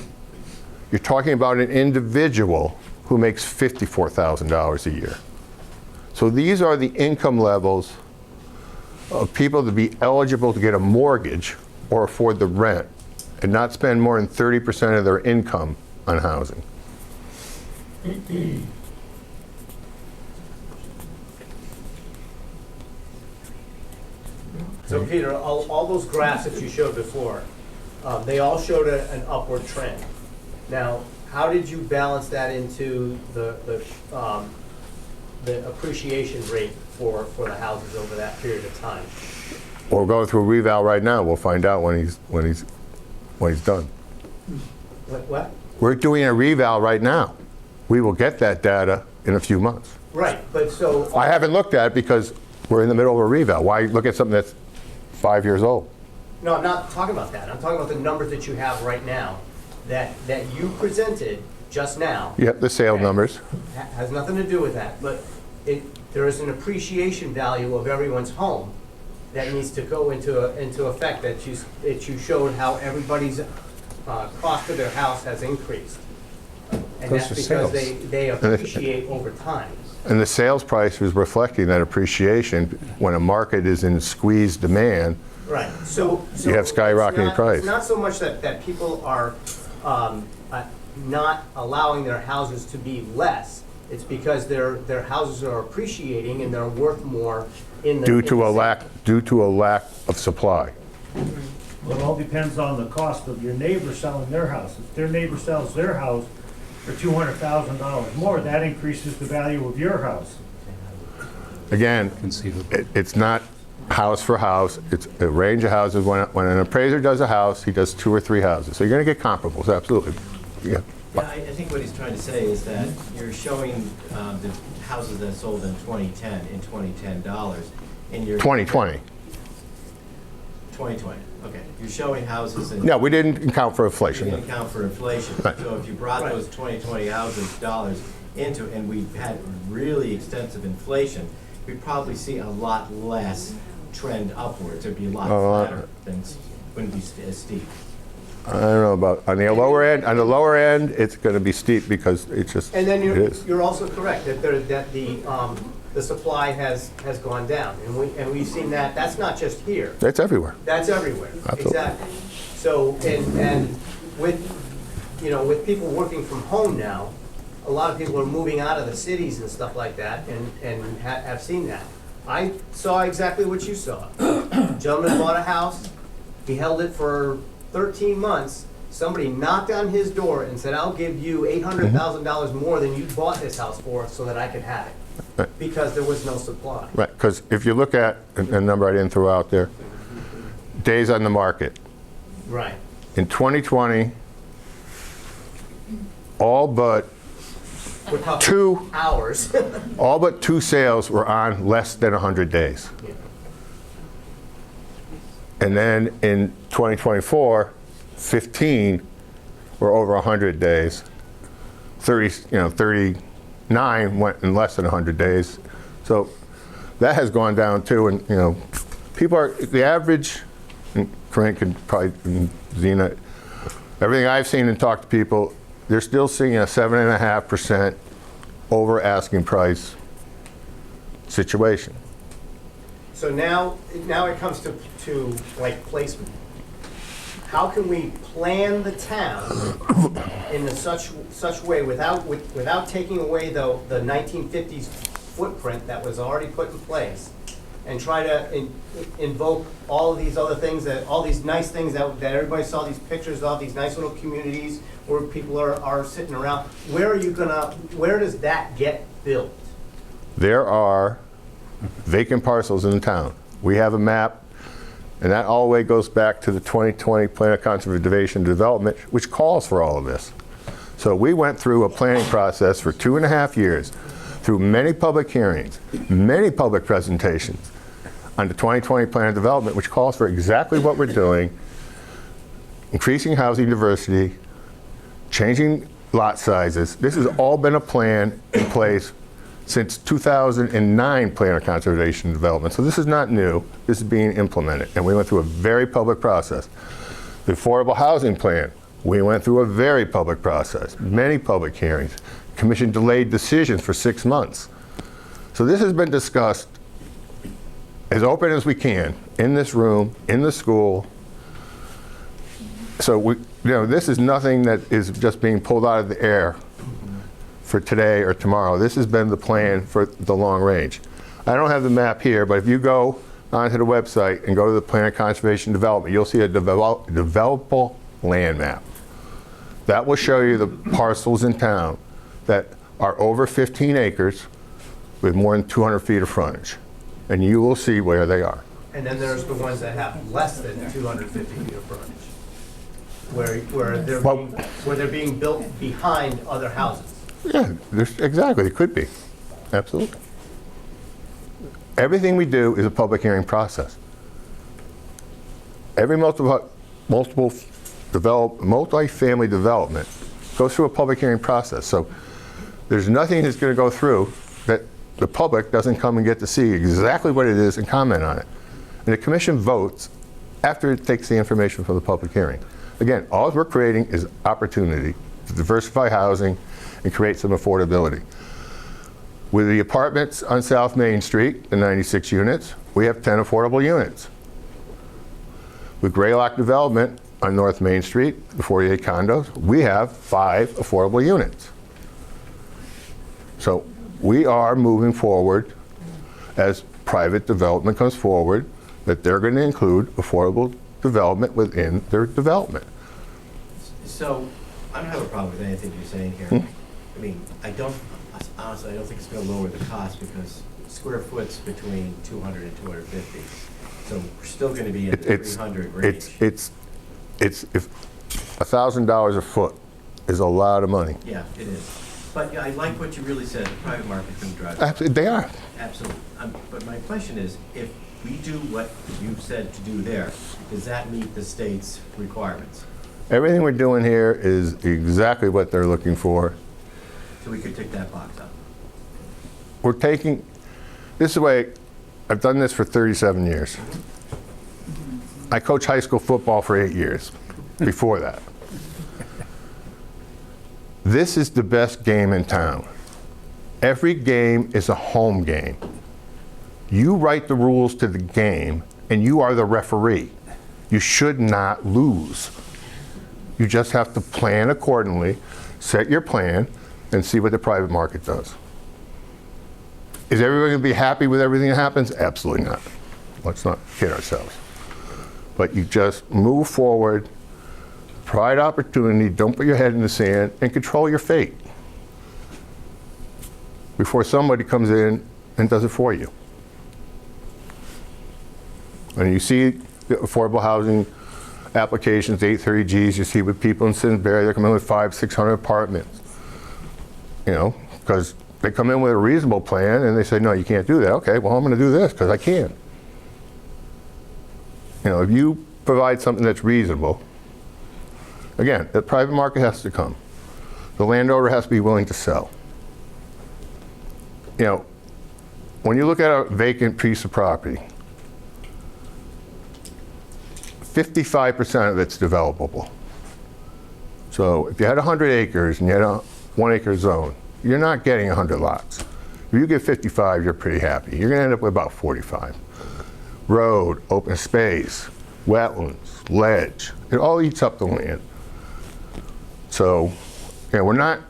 You're talking about an individual who makes $54,000 a year. So these are the income levels of people to be eligible to get a mortgage or afford the rent and not spend more than 30% of their income on housing. So Peter, all those graphs that you showed before, they all showed an upward trend. Now, how did you balance that into the appreciation rate for the houses over that period of time? We're going through a reval right now. We'll find out when he's done. What? We're doing a reval right now. We will get that data in a few months. Right, but so. I haven't looked at it because we're in the middle of a reval. Why look at something that's 5 years old? No, I'm not talking about that. I'm talking about the numbers that you have right now that you presented just now. Yep, the sale numbers. Has nothing to do with that, but there is an appreciation value of everyone's home that needs to go into effect, that you showed how everybody's cost of their house has increased. And Those that's are because sales. they appreciate over time. And the sales price is reflecting that appreciation. When a market is in squeezed demand, Right, so. You have skyrocketing it's price. It's not so much that people are not allowing their houses to be less. It's because their houses are appreciating and they're worth more in the. due in to the a sale. lack of supply. Well, it all depends on the cost of your neighbor selling their house. If their neighbor sells their house for $200,000 more, that increases the value of your house. Again, Conceivably. it's not house for house. It's a range of houses. When an appraiser does a house, he does 2 or 3 houses. So you're going to get comparables, absolutely. Yeah. Yeah, I think what he's trying to say is that you're showing the houses that sold in 2010 in $2010, and you're. 2020. 2020, okay. You're showing houses in. No, we didn't account for You inflation. didn't account for inflation. Right. So if you brought those 2020 houses dollars into, and we've had really extensive inflation, we'd probably see a lot less trend upwards. It'd be a lot flatter than, wouldn't be as steep. I don't know about, on the lower end, it's gonna be steep because it's just, And then it is. you're also correct that the supply has gone down. And we've seen that, that's not just here. It's everywhere. That's everywhere. Absolutely. Exactly. So, and with people working from home now, a lot of people are moving out of the cities and stuff like that, and have seen that. I saw exactly what you saw. Gentleman bought a house, he held it for 13 months, somebody knocked on his door and said, I'll give you $800,000 more than you bought this house for so that I could have it. Right. Because there was no supply. Right, because if you look at a number I didn't throw out there, days on the market. Right. In 2020, all but We're talking two hours. all but two sales were on less than 100 days. And then in 2024, 15 were over 100 days. 39 went in less than 100 days. So that has gone down too. And people are, the average, and Corinne can probably, and Zena, everything I've seen and talked to people, they're still seeing a 7.5% over asking price situation. So now it comes to like placement. How can we plan the town in such way without taking away the 1950s footprint that was already put in place, and try to invoke all of these other things, all these nice things that everybody saw these pictures of, these nice little communities where people are sitting around. Where does that get built? There are vacant parcels in town. We have a map, and that all the way goes back to the 2020 Plan of Conservation and Development, which calls for all of this. So we went through a planning process for 2.5 years, through many public hearings, many public presentations on the 2020 Plan of Development, which calls for exactly what we're doing, increasing housing diversity, changing lot sizes. This has all been a plan in place since 2009 Plan of Conservation and Development. So this is not new. This is being implemented. And we went through a very public process. The Affordable Housing Plan, we went through a very public process, many public hearings. Commission delayed decisions for 6 months. So this has been discussed as open as we can in this room, in the school. So this is nothing that is just being pulled out of the air for today or tomorrow. This has been the plan for the long range. I don't have the map here, but if you go onto the website and go to the Plan of Conservation and Development, you'll see a developable land map. That will show you the parcels in town that are over 15 acres with more than 200 feet of frontage. And you will see where they are. And then there's the ones that have less than 250 feet of frontage, where they're being built behind other houses. Yeah, exactly, it could be, absolutely. Everything we do is a public hearing process. Every multi-family development goes through a public hearing process. So there's nothing that's going to go through that the public doesn't come and get to see exactly what it is and comment on it. And the commission votes after it takes the information from the public hearing. Again, all we're creating is opportunity to diversify housing and create some affordability. With the apartments on South Main Street, the 96 units, we have 10 affordable units. With Greylock Development on North Main Street, the 48 condos, we have 5 affordable units. So we are moving forward as private development comes forward, that they're going to include affordable development within their development. So I don't have a problem with anything you're saying here. I mean, honestly, I don't think it's going to lower the cost because square foot's between 200 and 250. So we're still going to be in the 300 range. It's if $1,000 a foot is a lot of money. Yeah, it is. But yeah, I like what you really said. The private market's going to drive it. Absolutely, they are. Absolutely. But my question is, if we do what you've said to do there, does that meet the state's requirements? Everything we're doing here is exactly what they're looking for. So we could tick that box up. We're taking, this is the way, I've done this for 37 years. I coached high school football for 8 years. before that. This is the best game in town. Every game is a home game. You write the rules to the game, and you are the referee. You should not lose. You just have to plan accordingly, set your plan, and see what the private market does. Is everybody going to be happy with everything that happens? Absolutely not. Let's not kid ourselves. But you just move forward, provide opportunity, don't put your head in the sand, and control your fate before somebody comes in and does it for you. And you see the affordable housing applications, 830Gs, you see with people in Simsbury, they're coming in with 500, 600 apartments. You know, because they come in with a reasonable plan and they say, no, you can't do that. Okay, well, I'm going to do this because I can. You know, if you provide something that's reasonable, again, the private market has to come. The landowner has to be willing to sell. You know, when you look at a vacant piece of property, 55% of it's developable. So if you had 100 acres and you had a 1 acre zone, you're not getting 100 lots. If you get 55, you're pretty happy. You're going to end up with about 45. Road, open space, wetlands, ledge, it all eats up the land. So, you know, we're not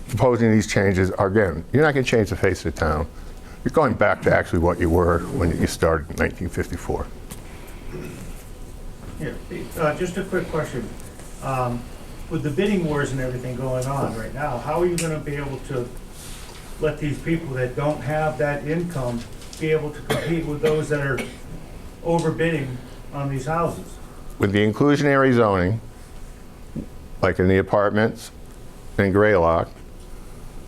proposing these changes. Again, you're not going to change the face of the town. You're going back to actually what you were when you started in 1954. Yeah, just a quick question. With the bidding wars and everything going on right now, how are you going to be able to let these people that don't have that income be able to compete with those that are overbidding on these houses? With the inclusionary zoning, like in the apartments in Greylock,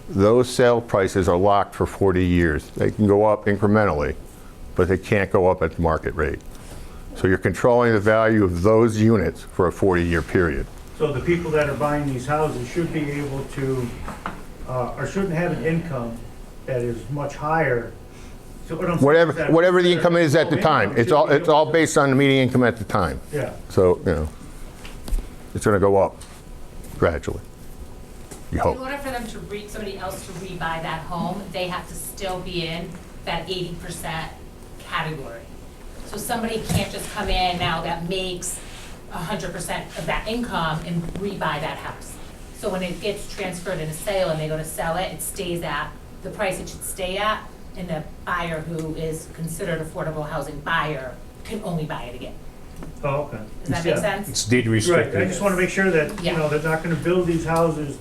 those sale prices are locked for 40 years. They can go up incrementally, but they can't go up at the market rate. So you're controlling the value of those units for a 40-year period. So the people that are buying these houses should be able to, or shouldn't have an income that is much higher. So what I'm saying is that Whatever the income is at the time, it's all based on the median income at the time. Yeah. So, you know, it's going to go up gradually. You In hope. order for them to somebody else to rebuy that home, they have to still be in that 80% category. So somebody can't just come in now that makes 100% of that income and rebuy that house. So when it gets transferred in a sale and they go to sell it, it stays at the price it should stay at, and the buyer who is considered affordable housing buyer can only buy it again. Oh, okay. Does that make Yeah. sense? It's deed Right, restricted. I just want to make sure that, you Yeah. know, they're not going to build these houses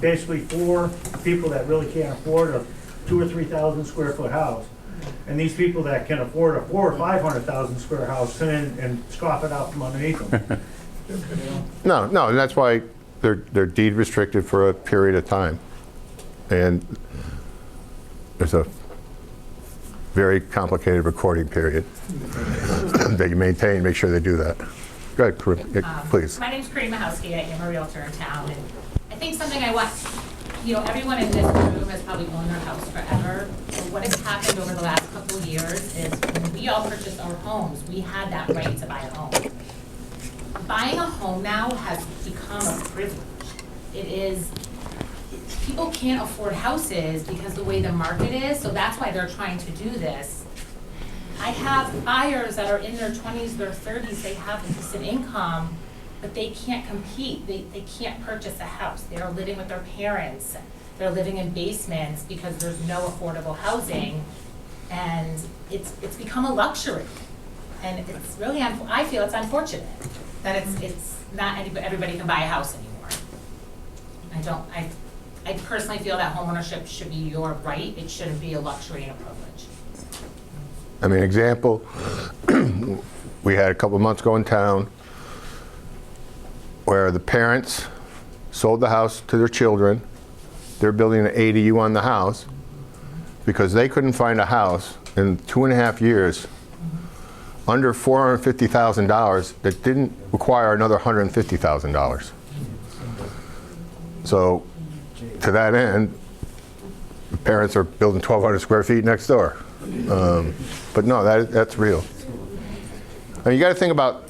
basically for people that really can't afford a 2,000 or 3,000 square foot house. And these people that can afford a 400,000 or 500,000 square house come in and scoff it out from underneath them. No, and that's why they're deed restricted for a period of time. And there's a very complicated recording period that you maintain, make sure they do that. Go ahead, Karim, please. My name's Kareem Mahowski. I am a realtor in town, and I think something I want, you know, everyone in this room has probably owned their house forever. And what has happened over the last couple of years is when we all purchased our homes, we had that right to buy a home. Buying a home now has become a privilege. It is, people can't afford houses because the way the market is, so that's why they're trying to do this. I have buyers that are in their 20s, their 30s, they have a decent income, but they can't compete. They can't purchase a house. They're living with their parents. They're living in basements because there's no affordable housing. And it's become a luxury. And it's really, I feel it's unfortunate that it's not everybody can buy a house anymore. I personally feel that homeownership should be your right. It shouldn't be a luxury and a privilege. I mean, example, we had a couple of months ago in town where the parents sold the house to their children. They're building an ADU on the house because they couldn't find a house in 2.5 years under $450,000 that didn't require another $150,000. So to that end, the parents are building 1,200 square feet next door. But no, that's real. I mean, you got to think about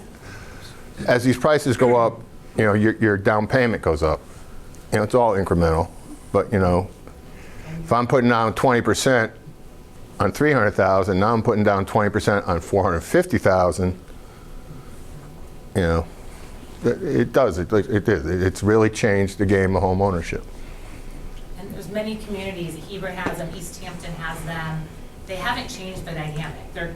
as these prices go up, you know, your down payment goes up. You know, it's all incremental, but you know, if I'm putting down 20% on 300,000, now I'm putting down 20% on 450,000. You know, it does. It is. It's really changed the game of home ownership. And there's many communities, Hebron has them, East Hampton has them. They haven't changed the dynamic. There's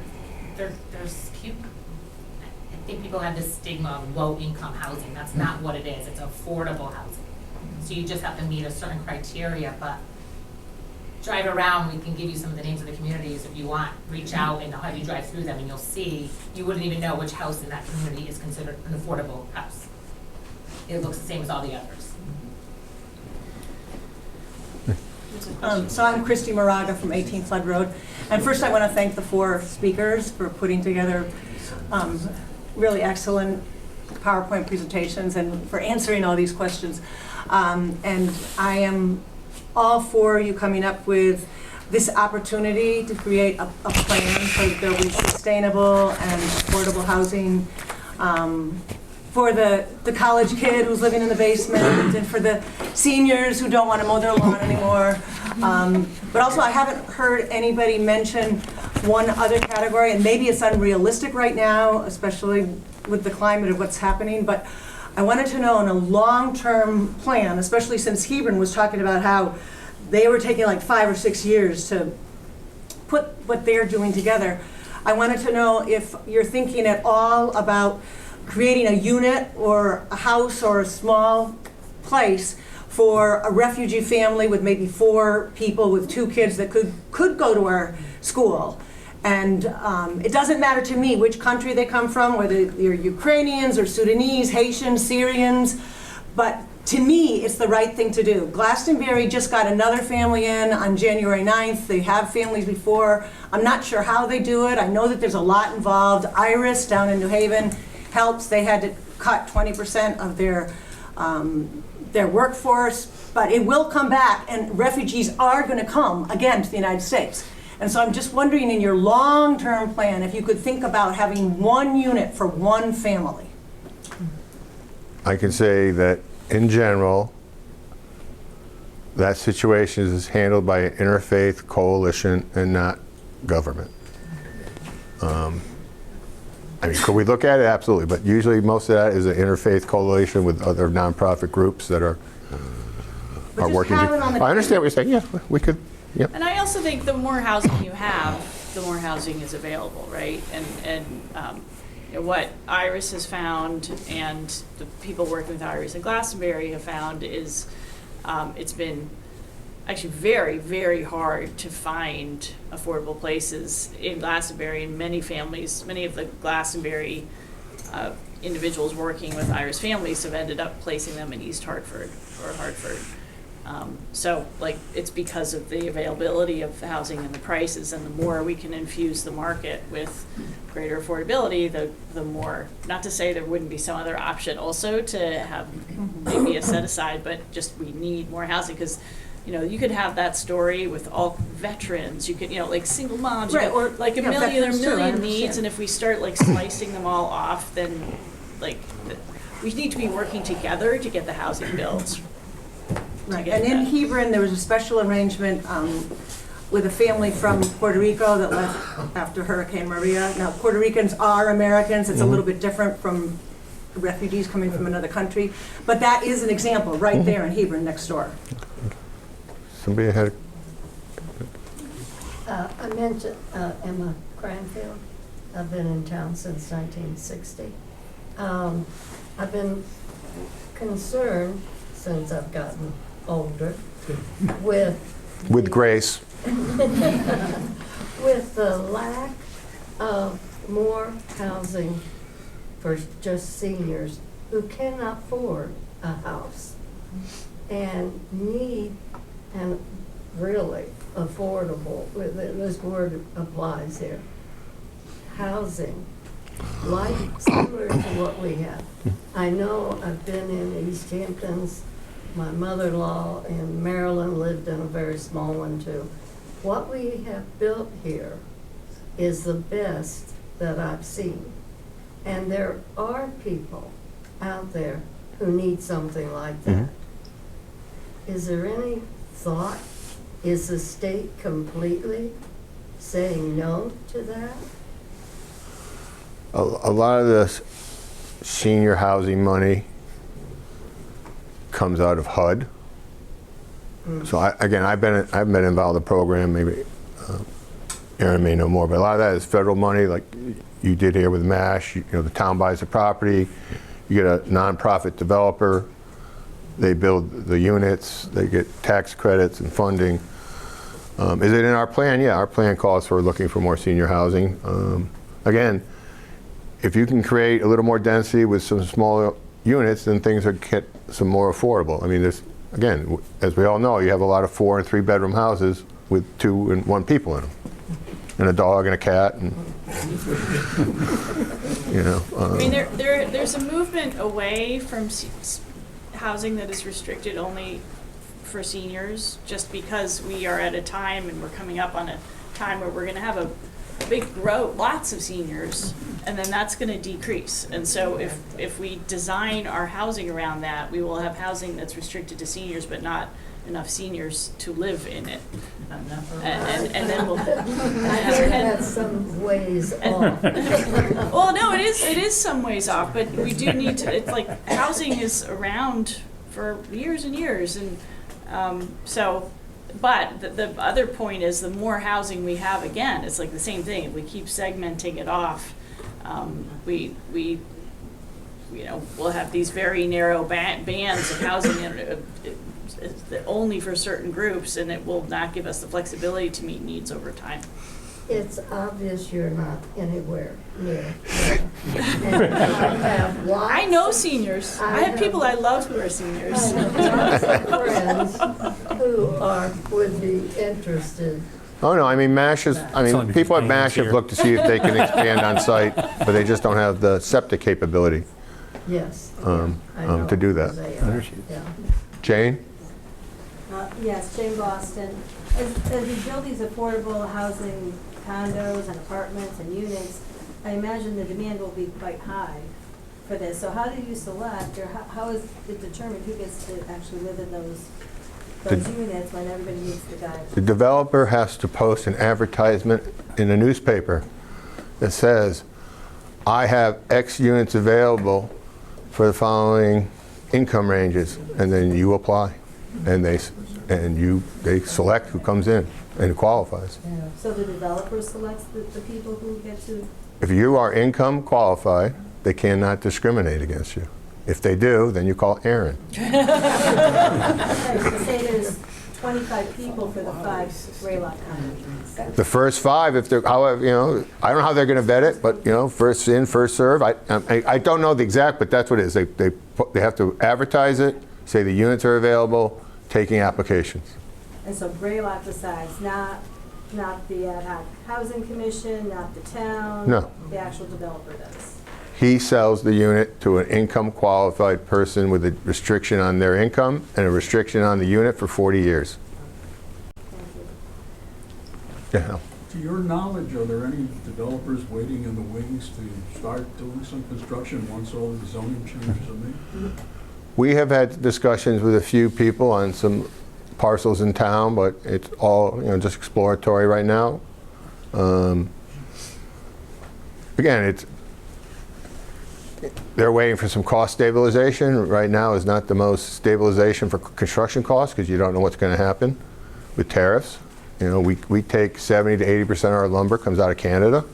I think people have this stigma of low-income housing. That's not what it is. It's affordable housing. So you just have to meet a certain criteria, but drive around, we can give you some of the names of the communities if you want. Reach out and have you drive through them and you'll see, you wouldn't even know which house in that community is considered an affordable house. It looks the same as all the others. So I'm Christy Moraga from 18 Flood Road. And first I want to thank the 4 speakers for putting together really excellent PowerPoint presentations and for answering all these questions. And I am all for you coming up with this opportunity to create a plan so that there'll be sustainable and affordable housing for the college kid who's living in the basement and for the seniors who don't want to mow their lawn anymore. But also I haven't heard anybody mention one other category, and maybe it's unrealistic right now, especially with the climate of what's happening, but I wanted to know in a long-term plan, especially since Hebron was talking about how they were taking like 5 or 6 years to put what they're doing together. I wanted to know if you're thinking at all about creating a unit or a house or a small place for a refugee family with maybe 4 people with 2 kids that could go to our school. And it doesn't matter to me which country they come from, whether they're Ukrainians or Sudanese, Haitians, Syrians, but to me, it's the right thing to do. Glastonbury just got another family in on January 9th. They have families before. I'm not sure how they do it. I know that there's a lot involved. Iris down in New Haven helps. They had to cut 20% of their workforce, but it will come back, and refugees are going to come again to the United States. And so I'm just wondering, in your long-term plan, if you could think about having 1 unit for 1 family. I can say that in general, that situation is handled by an interfaith coalition and not government. I mean, could we look at it? Absolutely, but usually most of that is an interfaith coalition with other nonprofit groups that are working. have it on the I understand what you're saying. Yeah, we could. Yep. And I also think the more housing you have, the more housing is available, right? And you know, what Iris has found and the people working with Iris and Glastonbury have found is it's been actually very, very hard to find affordable places in Glastonbury, and many families, many of the Glastonbury individuals working with Iris families have ended up placing them in East Hartford or Hartford. So like it's because of the availability of housing and the prices, and the more we can infuse the market with greater affordability, the more, not to say there wouldn't be some other option also to have maybe a set aside, but just we need more housing because, you know, you could have that story with all veterans, you could, you know, like single moms, Right, you know, or, like a yeah, million veterans too, I needs, understand. and if we start like slicing them all off, then like we need to be working together to get the housing built. Right, and in Hebron, there was a special arrangement with a family from Puerto Rico that left after Hurricane Maria. Now, Puerto Ricans are Americans. It's a little bit different from refugees coming from another country. But that is an example right there in Hebron next door. Somebody had. I mentioned Emma Cranfield. I've been in town since 1960. I've been concerned since I've gotten older with Grace. with the lack of more housing for just seniors who cannot afford a house and need and really affordable, this word applies here, housing, like similar to what we have. I know I've been in East Hamptons. My mother-in-law in Maryland lived in a very small one too. What we have built here is the best that I've seen. And there are people out there who need something like that. Is there any thought, is the state completely saying no to that? A lot of the senior housing money comes out of HUD. So I've been involved in the program. Maybe Aaron may know more, but a lot of that is federal money, like you did here with MASH. The town buys the property, you get a nonprofit developer, they build the units, they get tax credits and funding. Is it in our plan? Yeah, our plan calls for looking for more senior housing. Again, if you can create a little more density with some smaller units, then things are get some more affordable. I mean, there's, again, as we all know, you have a lot of 4 and 3 bedroom houses with 2 and 1 people in them, and a dog and a cat, and I mean, there's a movement away from housing that is restricted only for seniors, just because we are at a time, and we're coming up on a time where we're going to have a big growth, lots of seniors, and then that's going to decrease. And so if we design our housing around that, we will have housing that's restricted to seniors, but not enough seniors to live in it. And then we'll. I hear that's some ways off. Well, no, it is some ways off, but we do need to. It's like housing is around for years and years, and so. But the other point is, the more housing we have, again, it's like the same thing. If we keep segmenting it off, we'll have these very narrow bands of housing only for certain groups, and it will not give us the flexibility to meet needs over time. It's obvious you're not anywhere near there. And I have lots I know seniors. I have people I love who are seniors. I have lots of friends who would be interested. Oh no, I mean MASH is. I mean, people at MASH have looked to see if they can expand on site, but they just don't have the septic capability. Yes. To do that. Yeah. Jane? Yes, Jane Boston. As we build these affordable housing condos and apartments and units, I imagine the demand will be quite high for this. So how do you select, or how is it determined who gets to actually live in those units when everybody meets the guidelines? The developer has to post an advertisement in a newspaper that says, I have X units available for the following income ranges, and then you apply, and they select who comes in and qualifies. So the developer selects the people who get to... If you are income qualified, they cannot discriminate against you. If they do, then you call Aaron. Okay, so say there's 25 people for the 5 Greylock condos. The first 5, if they're, however, I don't know how they're going to vet it, but first in, first serve. I don't know the exact, but that's what it is. They have to advertise it, say the units are available, taking applications. And so Greylock decides, not the ad hoc housing commission, not the town. No. The actual developer does. He sells the unit to an income qualified person with a restriction on their income and a restriction on the unit for 40 years. Thank you. Yeah. To your knowledge, are there any developers waiting in the wings to start doing some construction once all the zoning changes are made? We have had discussions with a few people on some parcels in town, but it's all just exploratory right now. Again, they're waiting for some cost stabilization. Right now is not the most stabilization for construction costs, because you don't know what's going to happen with tariffs. We take 70 to 80% of our lumber comes out of Canada.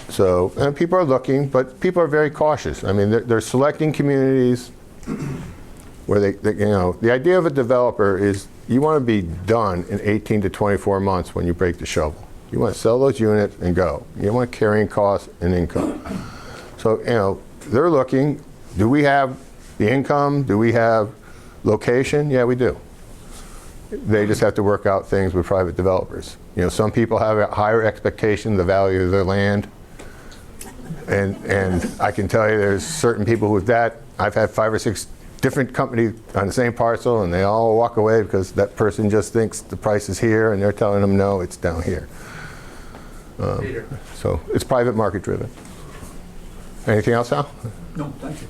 So, and people are looking, but people are very cautious. I mean, they're selecting communities where the idea of a developer is you want to be done in 18 to 24 months when you break the shovel. You want to sell those units and go. You don't want carrying costs and income. So, they're looking, do we have the income? Do we have location? Yeah, we do. They just have to work out things with private developers. Some people have a higher expectation of the value of their land. And I can tell you there's certain people with that. I've had 5 or 6 different companies on the same parcel, and they all walk away because that person just thinks the price is here, and they're telling them, no, it's down here. Peter. So it's private market driven. Anything else, Al? No, thank you.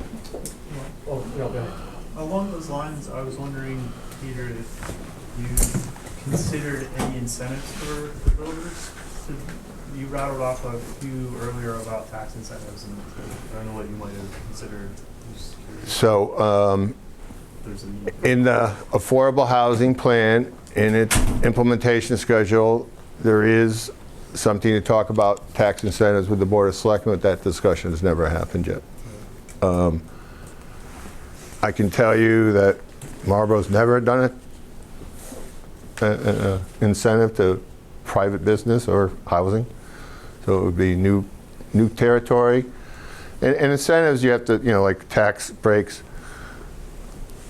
Oh, no, go ahead. Along those lines, I was wondering, Peter, if you considered any incentives for the builders? You rattled off a few earlier about tax incentives, and I don't know what you might have considered. Just curious So if there's a need. in the affordable housing plan, in its implementation schedule, there is something to talk about tax incentives with the Board of Selectmen, but that discussion has never happened yet. I can tell you that Marlboro's never done an incentive to private business or housing, so it would be new territory. And incentives, you have to, like tax breaks.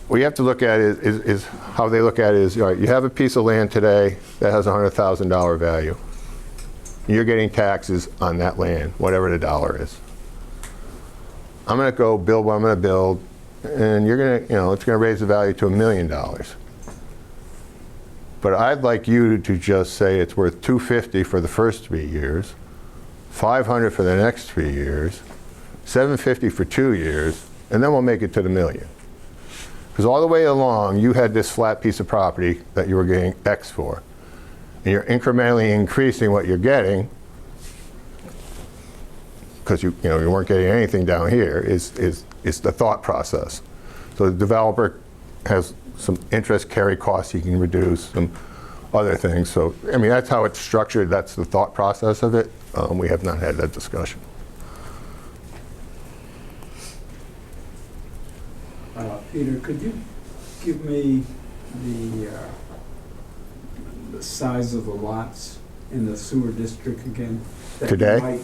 What you have to look at is how they look at it is, all right, you have a piece of land today that has a $100,000 value. You're getting taxes on that land, whatever the dollar is. I'm going to go build what I'm going to build, and you're going to, it's going to raise the value to $1 million. But I'd like you to just say it's worth $250 for the first 3 years, $500 for the next 3 years, $750 for 2 years, and then we'll make it to the million. Because all the way along, you had this flat piece of property that you were getting X for. And you're incrementally increasing what you're getting, because you weren't getting anything down here, is the thought process. So the developer has some interest carry costs he can reduce, some other things. So, I mean, that's how it's structured. That's the thought process of it. We have not had that discussion. Peter, could you give me the size of the lots in the sewer district again? Today?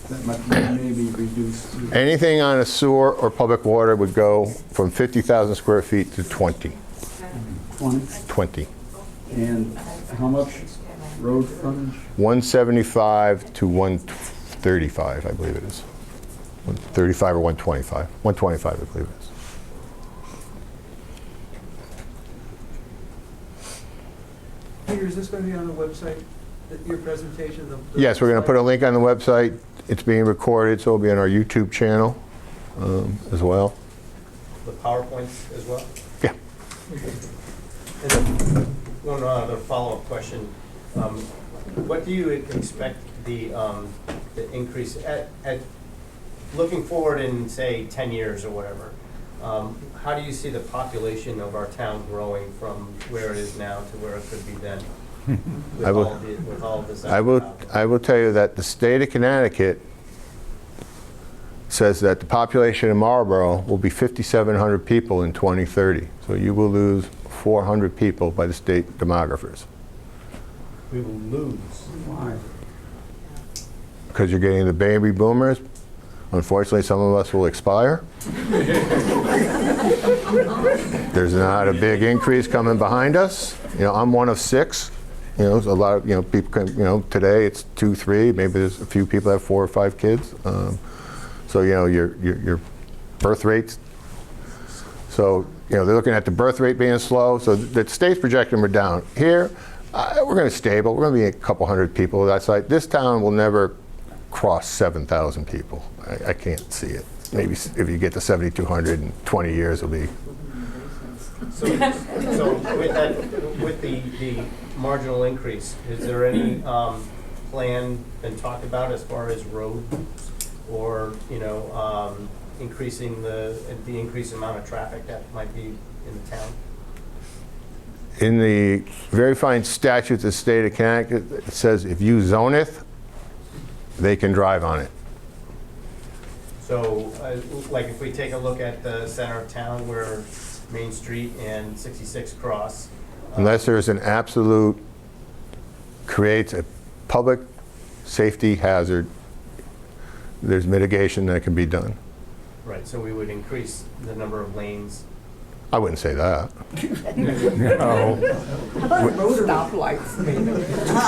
That might maybe reduce. Anything on a sewer or public water would go from 50,000 square feet to 20. 20? 20. And how much road frontage? 175 to 135, I believe it is. 135 or 125. 125, I believe it is. Peter, is this going to be on the website, your presentation? Yes, we're going to put a link on the website. It's being recorded, so it'll be on our YouTube channel as well. The PowerPoints as well? Yeah. And then one other follow-up question. What do you expect the increase at looking forward in, say, 10 years or whatever? How do you see the population of our town growing from where it is now to where it could be then? With all of this. I will tell you that the state of Connecticut says that the population in Marlborough will be 5,700 people in 2030. So you will lose 400 people by the state demographers. We will lose. Why? Because you're getting the baby boomers. Unfortunately, some of us will expire. There's not a big increase coming behind us. I'm one of 6. There's a lot of, people can, today it's 2, 3, maybe there's a few people that have 4 or 5 kids. So, your birth rates. So, they're looking at the birth rate being slow. So the state's projecting we're down. Here, we're going to stable. We're going to be a couple hundred people. That's like, this town will never cross 7,000 people. I can't see it. Maybe if you get to 7,200 in 20 years, it'll be. So with the marginal increase, is there any plan been talked about as far as roads or increasing the increased amount of traffic that might be in the town? In the very fine statute of the state of Connecticut, it says if you zoneth, they can drive on it. So, like if we take a look at the center of town where Main Street and 66 cross. Unless there's an absolute, creates a public safety hazard, there's mitigation that can be done. Right, so we would increase the number of lanes. I wouldn't say that. How about rotary stoplights?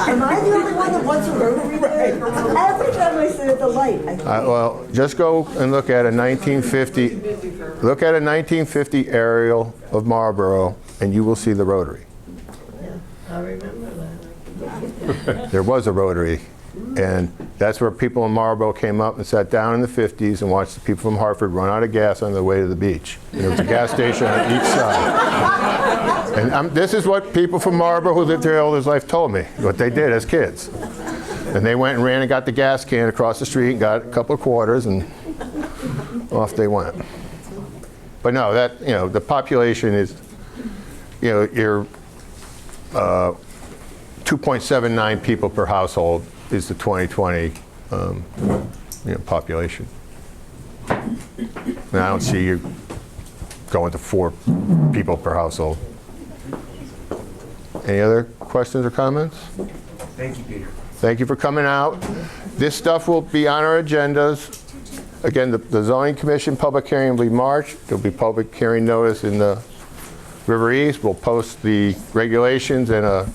Am I the only one that wants a rotary there? Every time I sit at the light, I think. Well, just go and look at a 1950 aerial of Marlborough, and you will see the rotary. Yeah, I remember that. There was a Rotary. And that's where people in Marlboro came up and sat down in the 50s and watched the people from Hartford run out of gas on their way to the beach. And there was a gas station on each side. And this is what people from Marlboro who lived here all their life told me, what they did as kids. And they went and ran and got the gas can across the street and got a couple of quarters and off they went. But no, that, you know, the population is, you know, you're 2.79 people per household is the 2020 population. And I don't see you going to 4 people per household. Any other questions or comments? Thank you, Peter. Thank you for coming out. This stuff will be on our agendas. Again, the Zoning Commission public hearing will be March. There'll be public hearing notice in the River East. We'll post the regulations and a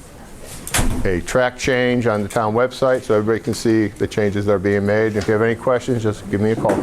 track change on the town website so everybody can see the changes that are being made. If you have any questions, just give me a call.